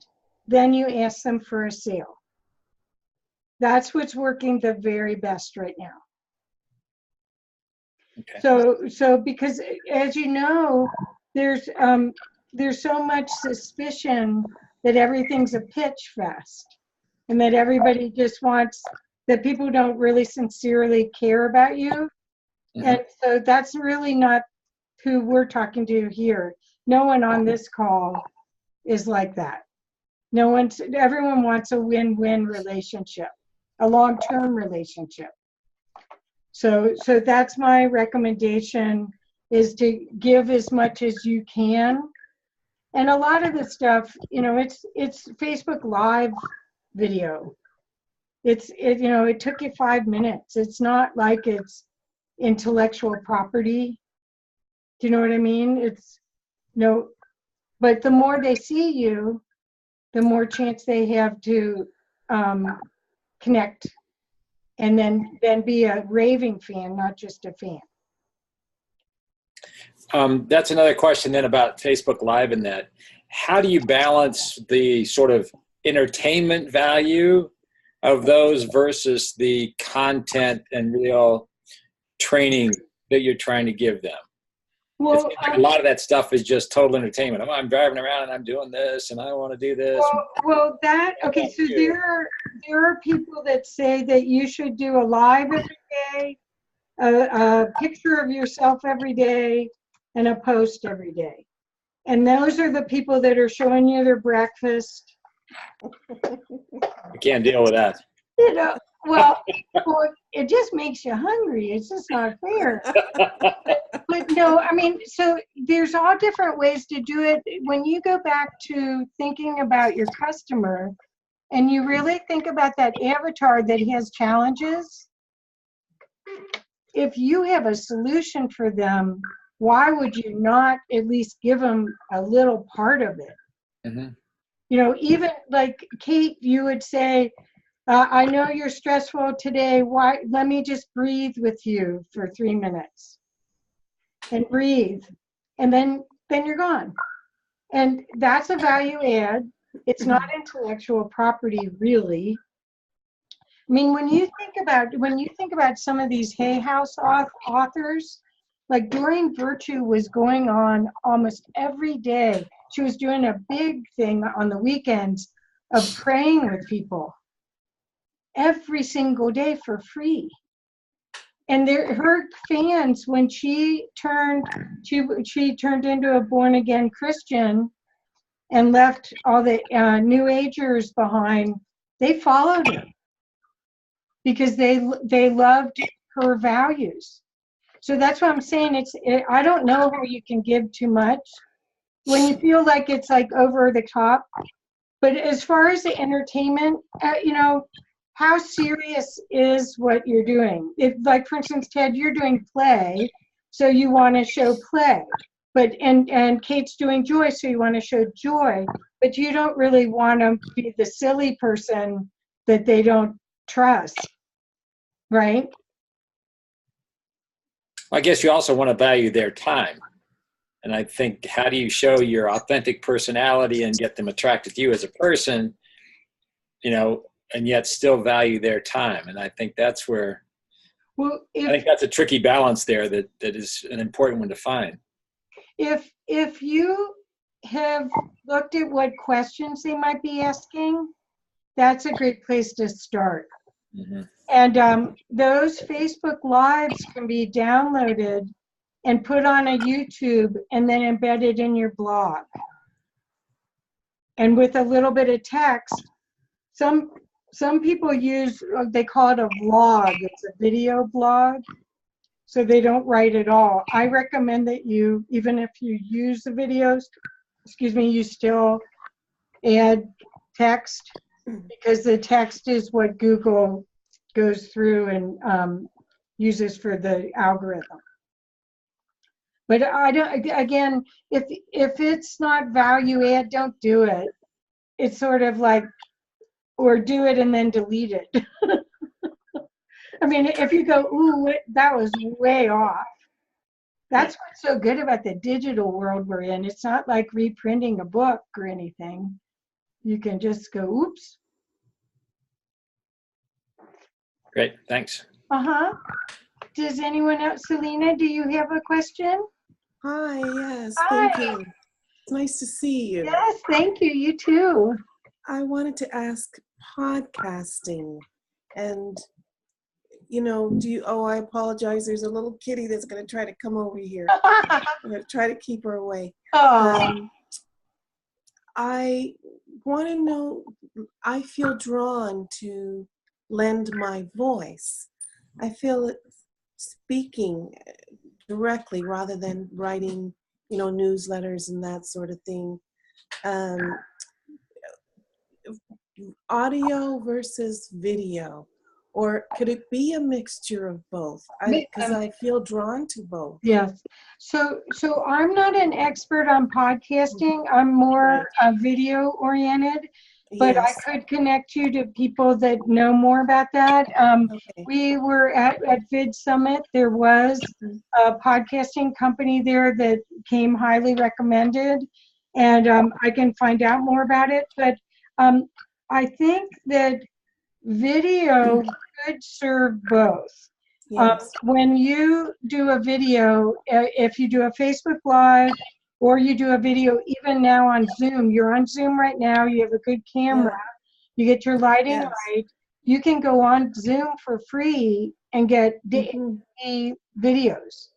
[SPEAKER 1] then you ask them for a sale. That's what's working the very best right now. Okay. So because as you know, there's so much suspicion that everything's a pitch fest and that everybody just wants, that people don't really sincerely care about you. Mm-hmm. And so that's really not who we're talking to here. No one on this call is like that. Everyone wants a win-win relationship, a long-term relationship. So that's my recommendation, is to give as much as you can. And a lot of the stuff, it's Facebook Live video. It took you 5 minutes. It's not like it's intellectual property. Do you know what I mean? But the more they see you, the more chance they have to connect and then be a raving fan, not just a fan.
[SPEAKER 3] That's another question then about Facebook Live and that. How do you balance the sort of entertainment value of those versus the content and real training that you're trying to give them? Well, like a lot of that stuff is just total entertainment. I'm driving around and I'm doing this and I want to do this.
[SPEAKER 1] So there are people that say that you should do a live every day, a picture of yourself every day, and a post every day. And those are the people that are showing you their breakfast.
[SPEAKER 3] I can't deal with that.
[SPEAKER 1] Well, it just makes you hungry. It's just not fair. But no, so there's all different ways to do it. When you go back to thinking about your customer and you really think about that avatar that has challenges, if you have a solution for them, why would you not at least give them a little part of it? Mm-hmm. Even like Kate, you would say, I know you're stressful today. Why? Let me just breathe with you for 3 minutes. And breathe. And then you're gone. And that's a value add. It's not intellectual property, really. When you think about some of these Hay House authors, like Doreen Virtue was going on almost every day. She was doing a big thing on the weekends of praying with people every single day for free. And her fans, when she turned into a born-again Christian and left all the New Agers behind, they followed her because they loved her values. So that's what I'm saying. I don't know how you can give too much when you feel like it's like over the top. But as far as the entertainment, how serious is what you're doing? If, like, for instance, Ted, you're doing play, so you want to show play. But and Kate's doing joy, so you want to show joy. But you don't really want to be the silly person that they don't trust, right?
[SPEAKER 3] I guess you also want to value their time. And I think, how do you show your authentic personality and get them attracted to you as a person, and yet still value their time? And I think that's where, I think that's a tricky balance there that is an important one to find.
[SPEAKER 1] If you have looked at what questions they might be asking, that's a great place to start.
[SPEAKER 3] Mm-hmm.
[SPEAKER 1] And those Facebook Lives can be downloaded and put on a YouTube and then embedded in your blog. And with a little bit of text, some people use, they call it a vlog. It's a video blog. So they don't write at all. I recommend that you, even if you use the videos, you still add text, because the text is what Google goes through and uses for the algorithm. But I don't, again, if it's not value add, don't do it. It's sort of like, or do it and then delete it. I mean, if you go, ooh, that was way off. That's what's so good about the digital world we're in. It's not like reprinting a book or anything. You can just go, oops.
[SPEAKER 3] Great, thanks.
[SPEAKER 1] Does anyone else, Selena, do you have a question?
[SPEAKER 4] Hi, yes,
[SPEAKER 1] Hi.
[SPEAKER 4] thank you. It's nice to see you.
[SPEAKER 1] Yes, thank you. You too.
[SPEAKER 4] I wanted to ask podcasting, and I apologize. There's a little kitty that's going to try to come over here. I'm going to try to keep her away. I want to know, I feel drawn to lend my voice. I feel it speaking directly rather than writing, newsletters and that sort of thing. Audio versus video, or could it be a mixture of both? Because I feel drawn to both.
[SPEAKER 1] Yes. So I'm not an expert on podcasting. I'm more video oriented, but
[SPEAKER 4] Yes.
[SPEAKER 1] I could connect you to people that know more about that.
[SPEAKER 4] Okay.
[SPEAKER 1] We were at Vid Summit. There was a podcasting company there that came highly recommended, and I can find out more about it. But I think that video could serve both.
[SPEAKER 4] Yes.
[SPEAKER 1] When you do a video, if you do a Facebook Live or you do a video, even now on Zoom, you're on Zoom right now, you have a good camera, you get your lighting right, you can go on Zoom for free and get videos.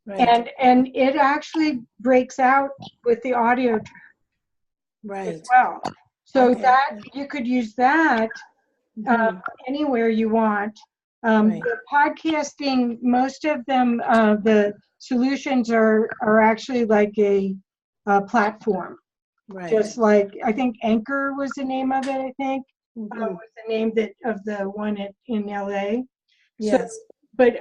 [SPEAKER 4] Right.
[SPEAKER 1] And it actually breaks out with the audio track as well. So that you could use that anywhere you want. The podcasting, most of them, the solutions are actually like a platform.
[SPEAKER 4] Right.
[SPEAKER 1] Just like, I think Anchor was the name of it, I think. Was the name of the one in LA.
[SPEAKER 4] Yes.
[SPEAKER 1] So, but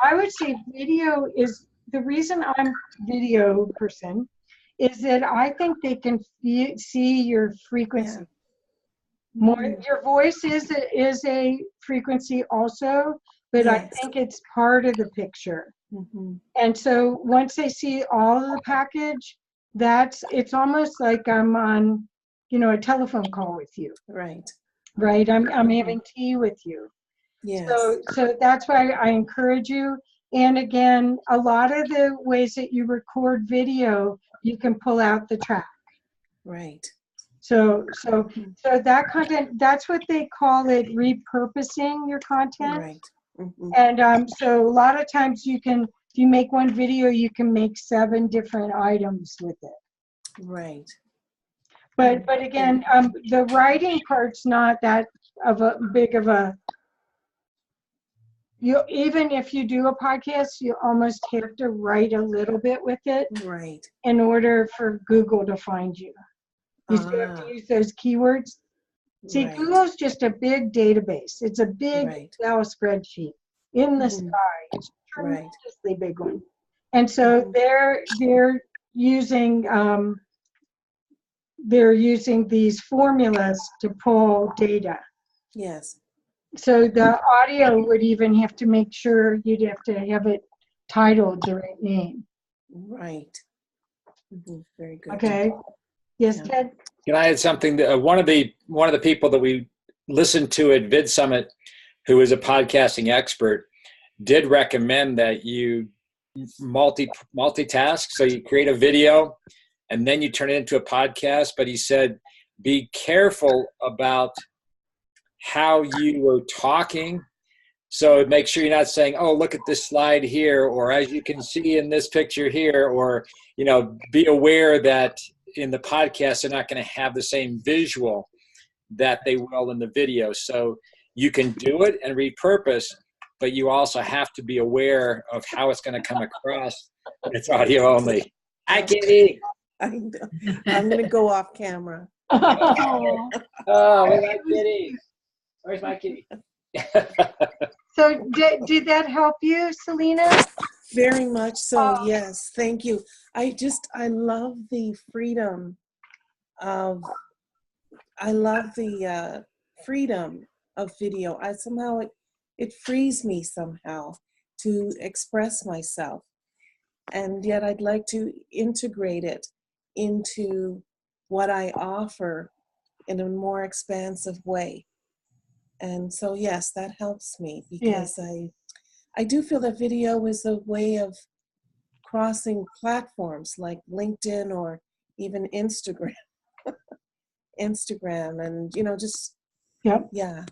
[SPEAKER 1] I would say video is, the reason I'm video person is that I think they can see your frequency. More, your voice is a frequency also, but I think it's part of the picture. And so once they see all of the package, it's almost like I'm on, a telephone call with you.
[SPEAKER 4] Right.
[SPEAKER 1] Right. I'm having tea with you.
[SPEAKER 4] Yes.
[SPEAKER 1] So that's why I encourage you. And again, a lot of the ways that you record video, you can pull out the track.
[SPEAKER 4] Right.
[SPEAKER 1] So that content, that's what they call it, repurposing your content.
[SPEAKER 4] Right.
[SPEAKER 1] And so a lot of times if you make one video, you can make 7 different items with it.
[SPEAKER 4] Right.
[SPEAKER 1] But again, the writing part's not that big of a, even if you do a podcast, you almost have to write a little bit with it.
[SPEAKER 4] Right.
[SPEAKER 1] In order for Google to find you. You still have
[SPEAKER 4] Ah,
[SPEAKER 1] to use those keywords. See,
[SPEAKER 4] right,
[SPEAKER 1] Google's just a big database. It's a big
[SPEAKER 4] right,
[SPEAKER 1] Excel spreadsheet in the
[SPEAKER 4] mhm,
[SPEAKER 1] sky. It's a
[SPEAKER 4] right.
[SPEAKER 1] tremendously big one. And so
[SPEAKER 4] Mhm.
[SPEAKER 1] they're using these formulas to pull data.
[SPEAKER 4] Yes,
[SPEAKER 1] So the audio would even have to make sure you'd have to have it titled the right name.
[SPEAKER 4] right. Very good.
[SPEAKER 1] Okay. Yes,
[SPEAKER 4] Yeah.
[SPEAKER 1] Ted?
[SPEAKER 3] Can I add something? One of the people that we listened to at Vid Summit, who is a podcasting expert, did recommend that you multitask. So you create a video and then you turn it into a podcast. But he said, be careful about how you were talking. So make sure you're not saying, oh, look at this slide here, or as you can see in this picture here, or, be aware that in the podcast, they're not going to have the same visual that they will in the video. So you can do it and repurpose, but you also have to be aware of how it's going to come across. It's audio only. Hi, Kitty.
[SPEAKER 4] I'm going to go off camera.
[SPEAKER 1] Oh.
[SPEAKER 3] Oh, where's my kitty? Where's my kitty?
[SPEAKER 1] So did that help you, Selena?
[SPEAKER 4] Very much so,
[SPEAKER 1] Oh.
[SPEAKER 4] yes. Thank you. I love the freedom of, freedom of video. It frees me somehow to express myself. And yet I'd like to integrate it into what I offer in a more expansive way. And so, yes, that helps me because I do feel that video is a way of crossing platforms like LinkedIn or even Instagram. And, just,
[SPEAKER 1] Yep.
[SPEAKER 4] yeah.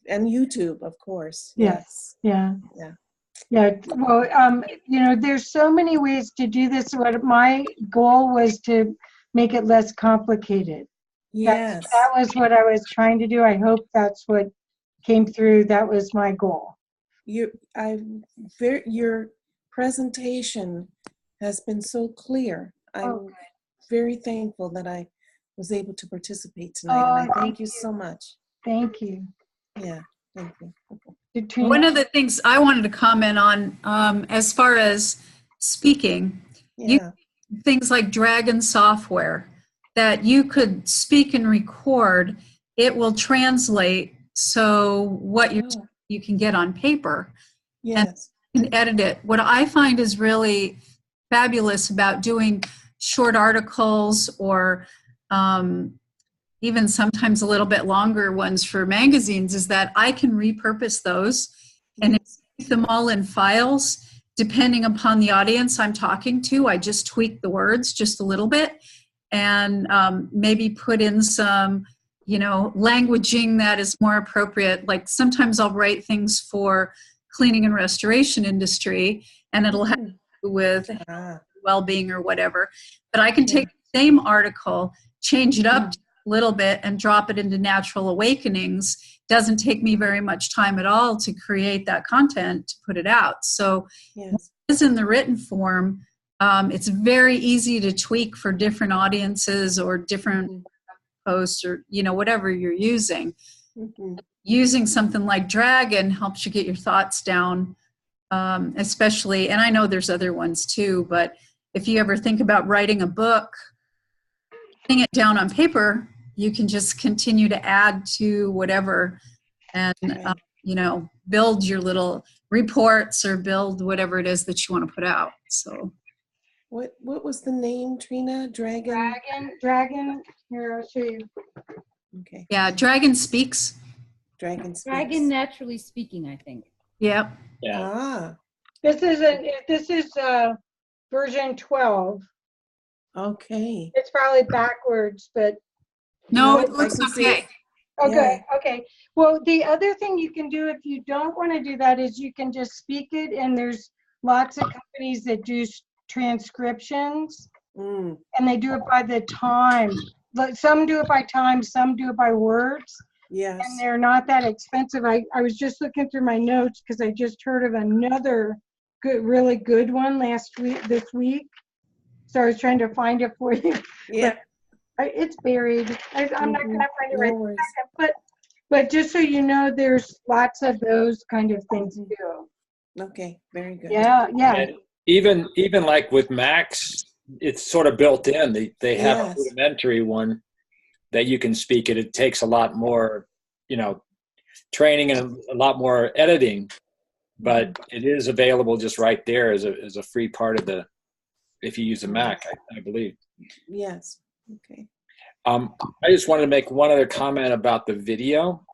[SPEAKER 4] And YouTube, of course.
[SPEAKER 1] Yes. Yeah.
[SPEAKER 4] Yeah.
[SPEAKER 1] Yeah. Well, there's so many ways to do this. What my goal was to make it less complicated.
[SPEAKER 4] Yes.
[SPEAKER 1] That was what I was trying to do. I hope that's what came through. That was my goal.
[SPEAKER 4] Your presentation has been so clear. I'm very thankful that I was able to participate tonight. And I thank you so much.
[SPEAKER 1] Thank you.
[SPEAKER 4] Yeah, thank you.
[SPEAKER 2] One of the things I wanted to comment on, as far as speaking, things like Dragon software that you could speak and record, it will translate so what you can get on paper.
[SPEAKER 4] Yes.
[SPEAKER 2] And you can edit it. What I find is really fabulous about doing short articles or even sometimes a little bit longer ones for magazines is that I can repurpose those and keep them all in files. Depending upon the audience I'm talking to, I just tweak the words just a little bit and maybe put in some, languaging that is more appropriate. Like sometimes I'll write things for cleaning and restoration industry and it'll have to do with well-being or whatever. But I can take the same article, change it up a little bit and drop it into Natural Awakenings. Doesn't take me very much time at all to create that content to put it out. So it's in the written form. It's very easy to tweak for different audiences or different posts or, whatever you're using. Using something like Dragon helps you get your thoughts down, especially, and I know there's other ones too, but if you ever think about writing a book, putting it down on paper, you can just continue to add to whatever and, build your little reports or build whatever it is that you want to put out. So.
[SPEAKER 4] What was the name, Trina? Dragon?
[SPEAKER 1] Dragon. Here, I'll show you.
[SPEAKER 4] Okay.
[SPEAKER 2] Yeah, Dragon Speaks.
[SPEAKER 4] Dragon Speaks.
[SPEAKER 5] Dragon Naturally Speaking, I think.
[SPEAKER 2] Yep.
[SPEAKER 4] Yeah.
[SPEAKER 1] This is version 12.
[SPEAKER 4] Okay.
[SPEAKER 1] It's probably backwards, but
[SPEAKER 2] no, it looks okay.
[SPEAKER 1] Okay. Okay. Well, the other thing you can do if you don't want to do that is you can just speak it, and there's lots of companies that do transcriptions, and they do it by the time. But some do it by time, some do it by words.
[SPEAKER 4] Yes.
[SPEAKER 1] And they're not that expensive. I was just looking through my notes because I just heard of another really good one this week. So I was trying to find it for you.
[SPEAKER 4] Yeah.
[SPEAKER 1] It's buried. I'm not going to find it
[SPEAKER 4] No
[SPEAKER 1] right
[SPEAKER 4] worries.
[SPEAKER 1] now. But just so you know, there's lots of those kind of things too.
[SPEAKER 4] Okay, very good.
[SPEAKER 1] Yeah, yeah.
[SPEAKER 3] And even like with Macs, it's sort of built in. They have a
[SPEAKER 4] Yes.
[SPEAKER 3] rudimentary one that you can speak it. It takes a lot more, training and a lot more editing, but it is available just right there as a free part of if you use a Mac, I believe.
[SPEAKER 4] Yes. Okay.
[SPEAKER 3] I just wanted to make one other comment about the video.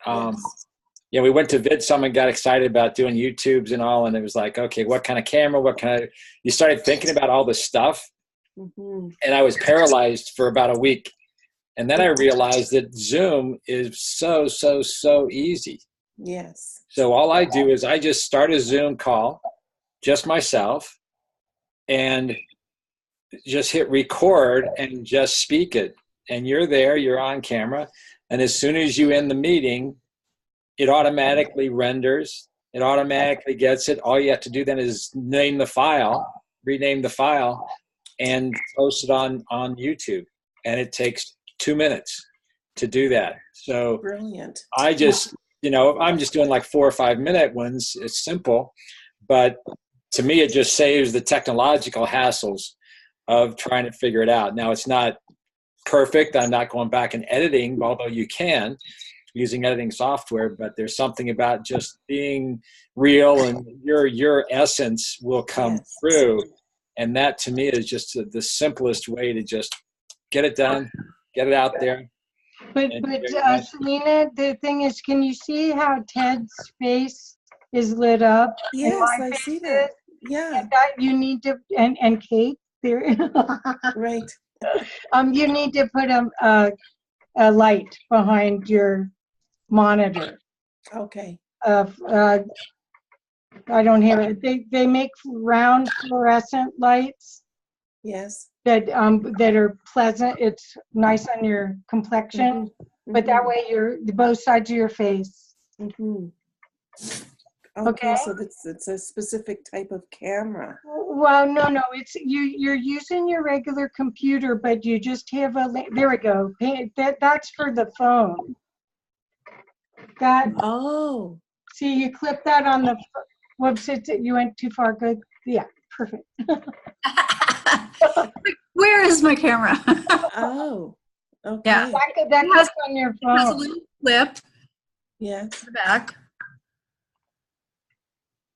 [SPEAKER 4] Yes.
[SPEAKER 3] Yeah, we went to VidSummit, got excited about doing YouTubes and all, and it was like, okay, what kind of camera, you started thinking about all this stuff, and I was paralyzed for about a week. And then I realized that Zoom is so, so, so easy.
[SPEAKER 4] Yes.
[SPEAKER 3] So all I do is I just start a Zoom call, just myself, and just hit record and just speak it. And you're there, you're on camera. And as soon as you end the meeting, it automatically renders. It automatically gets it. All you have to do then is rename the file, and post it on YouTube. And it takes 2 minutes to do that. So
[SPEAKER 4] Brilliant.
[SPEAKER 3] I just, I'm just doing like 4 or 5 minute ones. It's simple, but to me, it just saves the technological hassles of trying to figure it out. Now, it's not perfect. I'm not going back and editing, although you can using editing software, but there's something about just being real, and your essence will come through. And that to me is just the simplest way to just get it done, get it out there.
[SPEAKER 1] But Selena, the thing is, can you see how Ted's face is lit up?
[SPEAKER 4] Yes, I see that. Yeah.
[SPEAKER 1] And that you need to, and Kate, there.
[SPEAKER 4] Right.
[SPEAKER 1] You need to put a light behind your monitor.
[SPEAKER 4] Okay.
[SPEAKER 1] I don't have it. They make round fluorescent lights.
[SPEAKER 4] Yes.
[SPEAKER 1] That are pleasant. It's nice on your complexion, but that way you're both sides of your face.
[SPEAKER 4] Okay, so it's a specific type of camera.
[SPEAKER 1] Well, no, it's you're using your regular computer, but you just have there we go. That's for the phone. See, you clip that on the whoops, you went too far. Good. Yeah, perfect.
[SPEAKER 2] Where is my camera?
[SPEAKER 4] Oh, okay.
[SPEAKER 1] Yeah, that goes on your phone.
[SPEAKER 2] It has a little clip.
[SPEAKER 4] Yeah.
[SPEAKER 2] The back.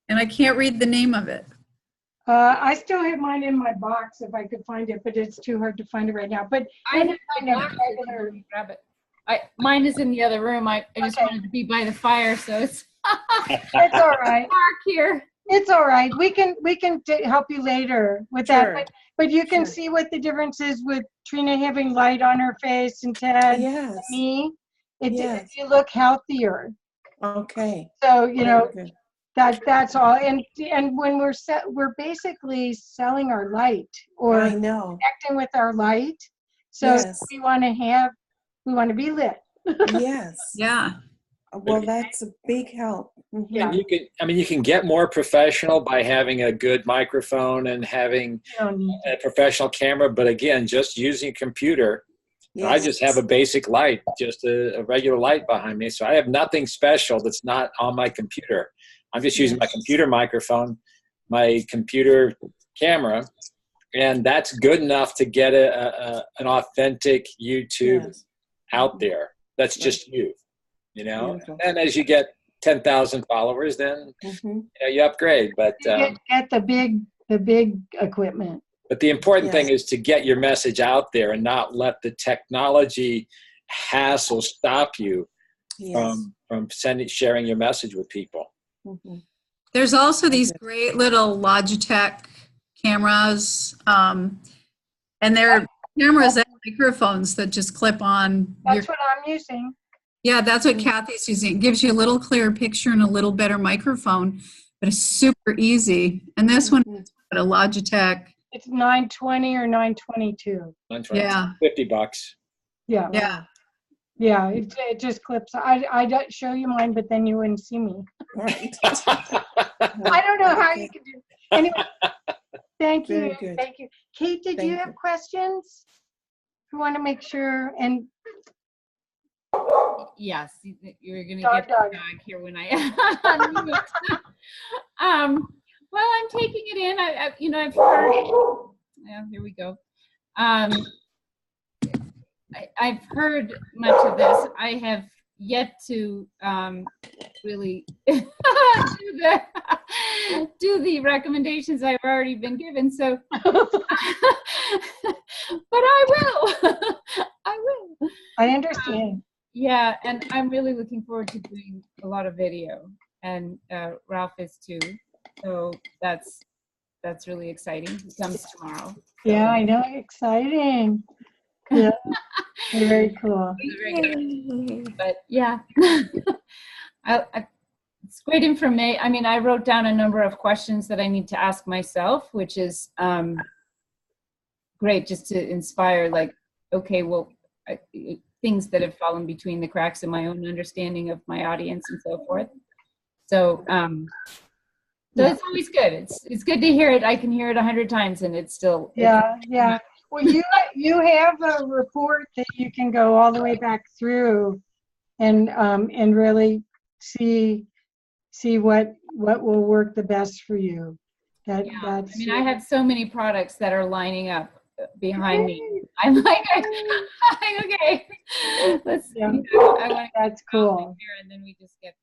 [SPEAKER 2] And I can't read the name of it.
[SPEAKER 1] I still have mine in my box if I could find it, but it's too hard to find it right now. But
[SPEAKER 5] grab it. Mine is in the other room. I just wanted to be by the fire, so it's
[SPEAKER 1] it's all right.
[SPEAKER 5] Dark here.
[SPEAKER 1] It's all right. We can help you later with that. But you can see what the difference is with Trina having light on her face and Ted and me. You look healthier.
[SPEAKER 4] Okay.
[SPEAKER 1] So that's all. And when we're basically selling our light or connecting with our light. So we want to be lit.
[SPEAKER 4] Yes.
[SPEAKER 2] Yeah.
[SPEAKER 4] Well, that's a big help.
[SPEAKER 1] Yeah.
[SPEAKER 3] And you can get more professional by having a good microphone and having a professional camera. But again, just using a computer, I just have a basic light, just a regular light behind me. So I have nothing special that's not on my computer. I'm just using my computer microphone, my computer camera, and that's good enough to get an authentic YouTube out there. That's just you. And as you get 10,000 followers, then you upgrade. But
[SPEAKER 1] you get the big equipment.
[SPEAKER 3] But the important thing is to get your message out there and not let the technology hassle stop you from sharing your message with people.
[SPEAKER 2] There's also these great little Logitech cameras, and they're cameras and microphones that just clip on.
[SPEAKER 1] That's what I'm using.
[SPEAKER 2] Yeah, that's what Kathy's using. It gives you a little clearer picture and a little better microphone, but it's super easy. And this one is a Logitech.
[SPEAKER 1] It's $920 or $922.
[SPEAKER 2] Yeah.
[SPEAKER 3] $50.
[SPEAKER 1] Yeah.
[SPEAKER 2] Yeah.
[SPEAKER 1] Yeah, it just clips. I don't show you mine, but then you wouldn't see me.
[SPEAKER 4] Right.
[SPEAKER 1] I don't know how you can do. Anyway, thank you.
[SPEAKER 4] Very good.
[SPEAKER 1] Thank you. Kate, did you have questions? I want to make sure. And
[SPEAKER 5] Yes, you're gonna
[SPEAKER 1] Dog,
[SPEAKER 5] get the
[SPEAKER 1] dog.
[SPEAKER 5] dog here when I unmute. Well, I'm taking it in. I've heard. Yeah, here we go. I've heard much of this. I have yet to really do the recommendations I've already been given. So, but I will. I will.
[SPEAKER 1] I understand.
[SPEAKER 5] Yeah, and I'm really looking forward to doing a lot of video, and Ralph is too. So that's really exciting. He comes tomorrow.
[SPEAKER 1] Yeah, I know. Exciting. Yeah. Very cool.
[SPEAKER 5] But yeah, it's great information. I mean, I wrote down a number of questions that I need to ask myself, which is great, just to inspire. Like, okay, well, things that have fallen between the cracks in my own understanding of my audience and so forth. So, it's always good. It's good to hear it. I can hear it 100 times, and it's still.
[SPEAKER 1] Yeah. Well, you have a report that you can go all the way back through, and really see what will work the best for you. That's.
[SPEAKER 5] I mean, I have so many products that are lining up behind me. I'm like, okay, let's.
[SPEAKER 1] Yeah.
[SPEAKER 5] I want to.
[SPEAKER 1] That's cool.
[SPEAKER 5] And then we just get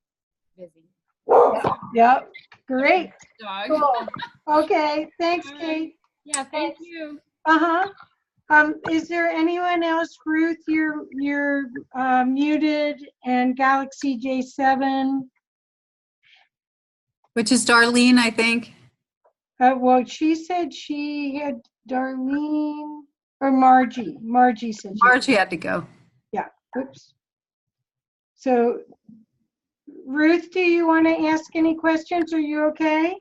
[SPEAKER 5] busy.
[SPEAKER 1] Yep. Great.
[SPEAKER 5] Dog.
[SPEAKER 1] Cool. Okay. Thanks,
[SPEAKER 5] All right.
[SPEAKER 1] Kate.
[SPEAKER 5] Yeah. Thank you.
[SPEAKER 1] Is there anyone else? Ruth, you're muted, and Galaxy J7.
[SPEAKER 2] Which is Darlene, I think.
[SPEAKER 1] Well, she said she had Darlene or Margie. Margie said she.
[SPEAKER 2] Margie had to go.
[SPEAKER 1] Yeah. Oops. So, Ruth, do you want to ask any questions? Are you okay?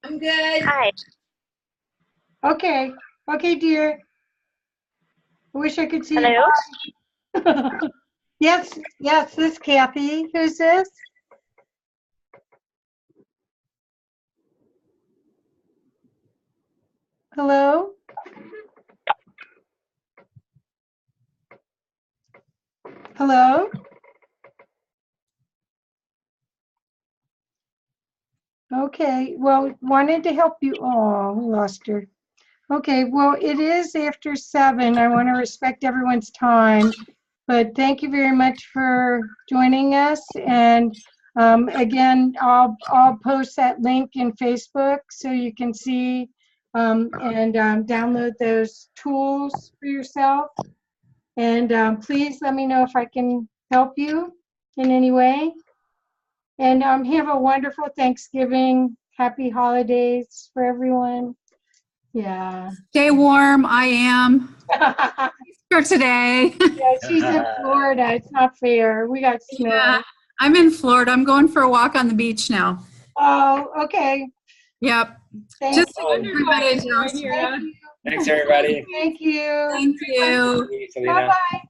[SPEAKER 6] I'm good.
[SPEAKER 7] Hi.
[SPEAKER 1] Okay. Okay, dear. I wish I could see
[SPEAKER 7] Hello?
[SPEAKER 1] you. Yes, this is Kathy. Who's this? Hello? Hello? Okay, well, wanted to help you. Oh, we lost her. Okay, well, it is after 7. I want to respect everyone's time, but thank you very much for joining us. And again, I'll post that link in Facebook so you can see and download those tools for yourself. And please let me know if I can help you in any way. And have a wonderful Thanksgiving. Happy holidays for everyone. Yeah.
[SPEAKER 2] Stay warm. I am. For today.
[SPEAKER 1] Yeah, she's in Florida. It's not fair. We got snow.
[SPEAKER 2] Yeah, I'm in Florida. I'm going for a walk on the beach now.
[SPEAKER 1] Oh, okay.
[SPEAKER 2] Yep.
[SPEAKER 1] Thank
[SPEAKER 2] Just
[SPEAKER 1] you.
[SPEAKER 2] everybody.
[SPEAKER 1] Thank you.
[SPEAKER 3] Thanks, everybody.
[SPEAKER 1] Thank you.
[SPEAKER 2] Thank you.
[SPEAKER 3] Selena.
[SPEAKER 1] Bye-bye.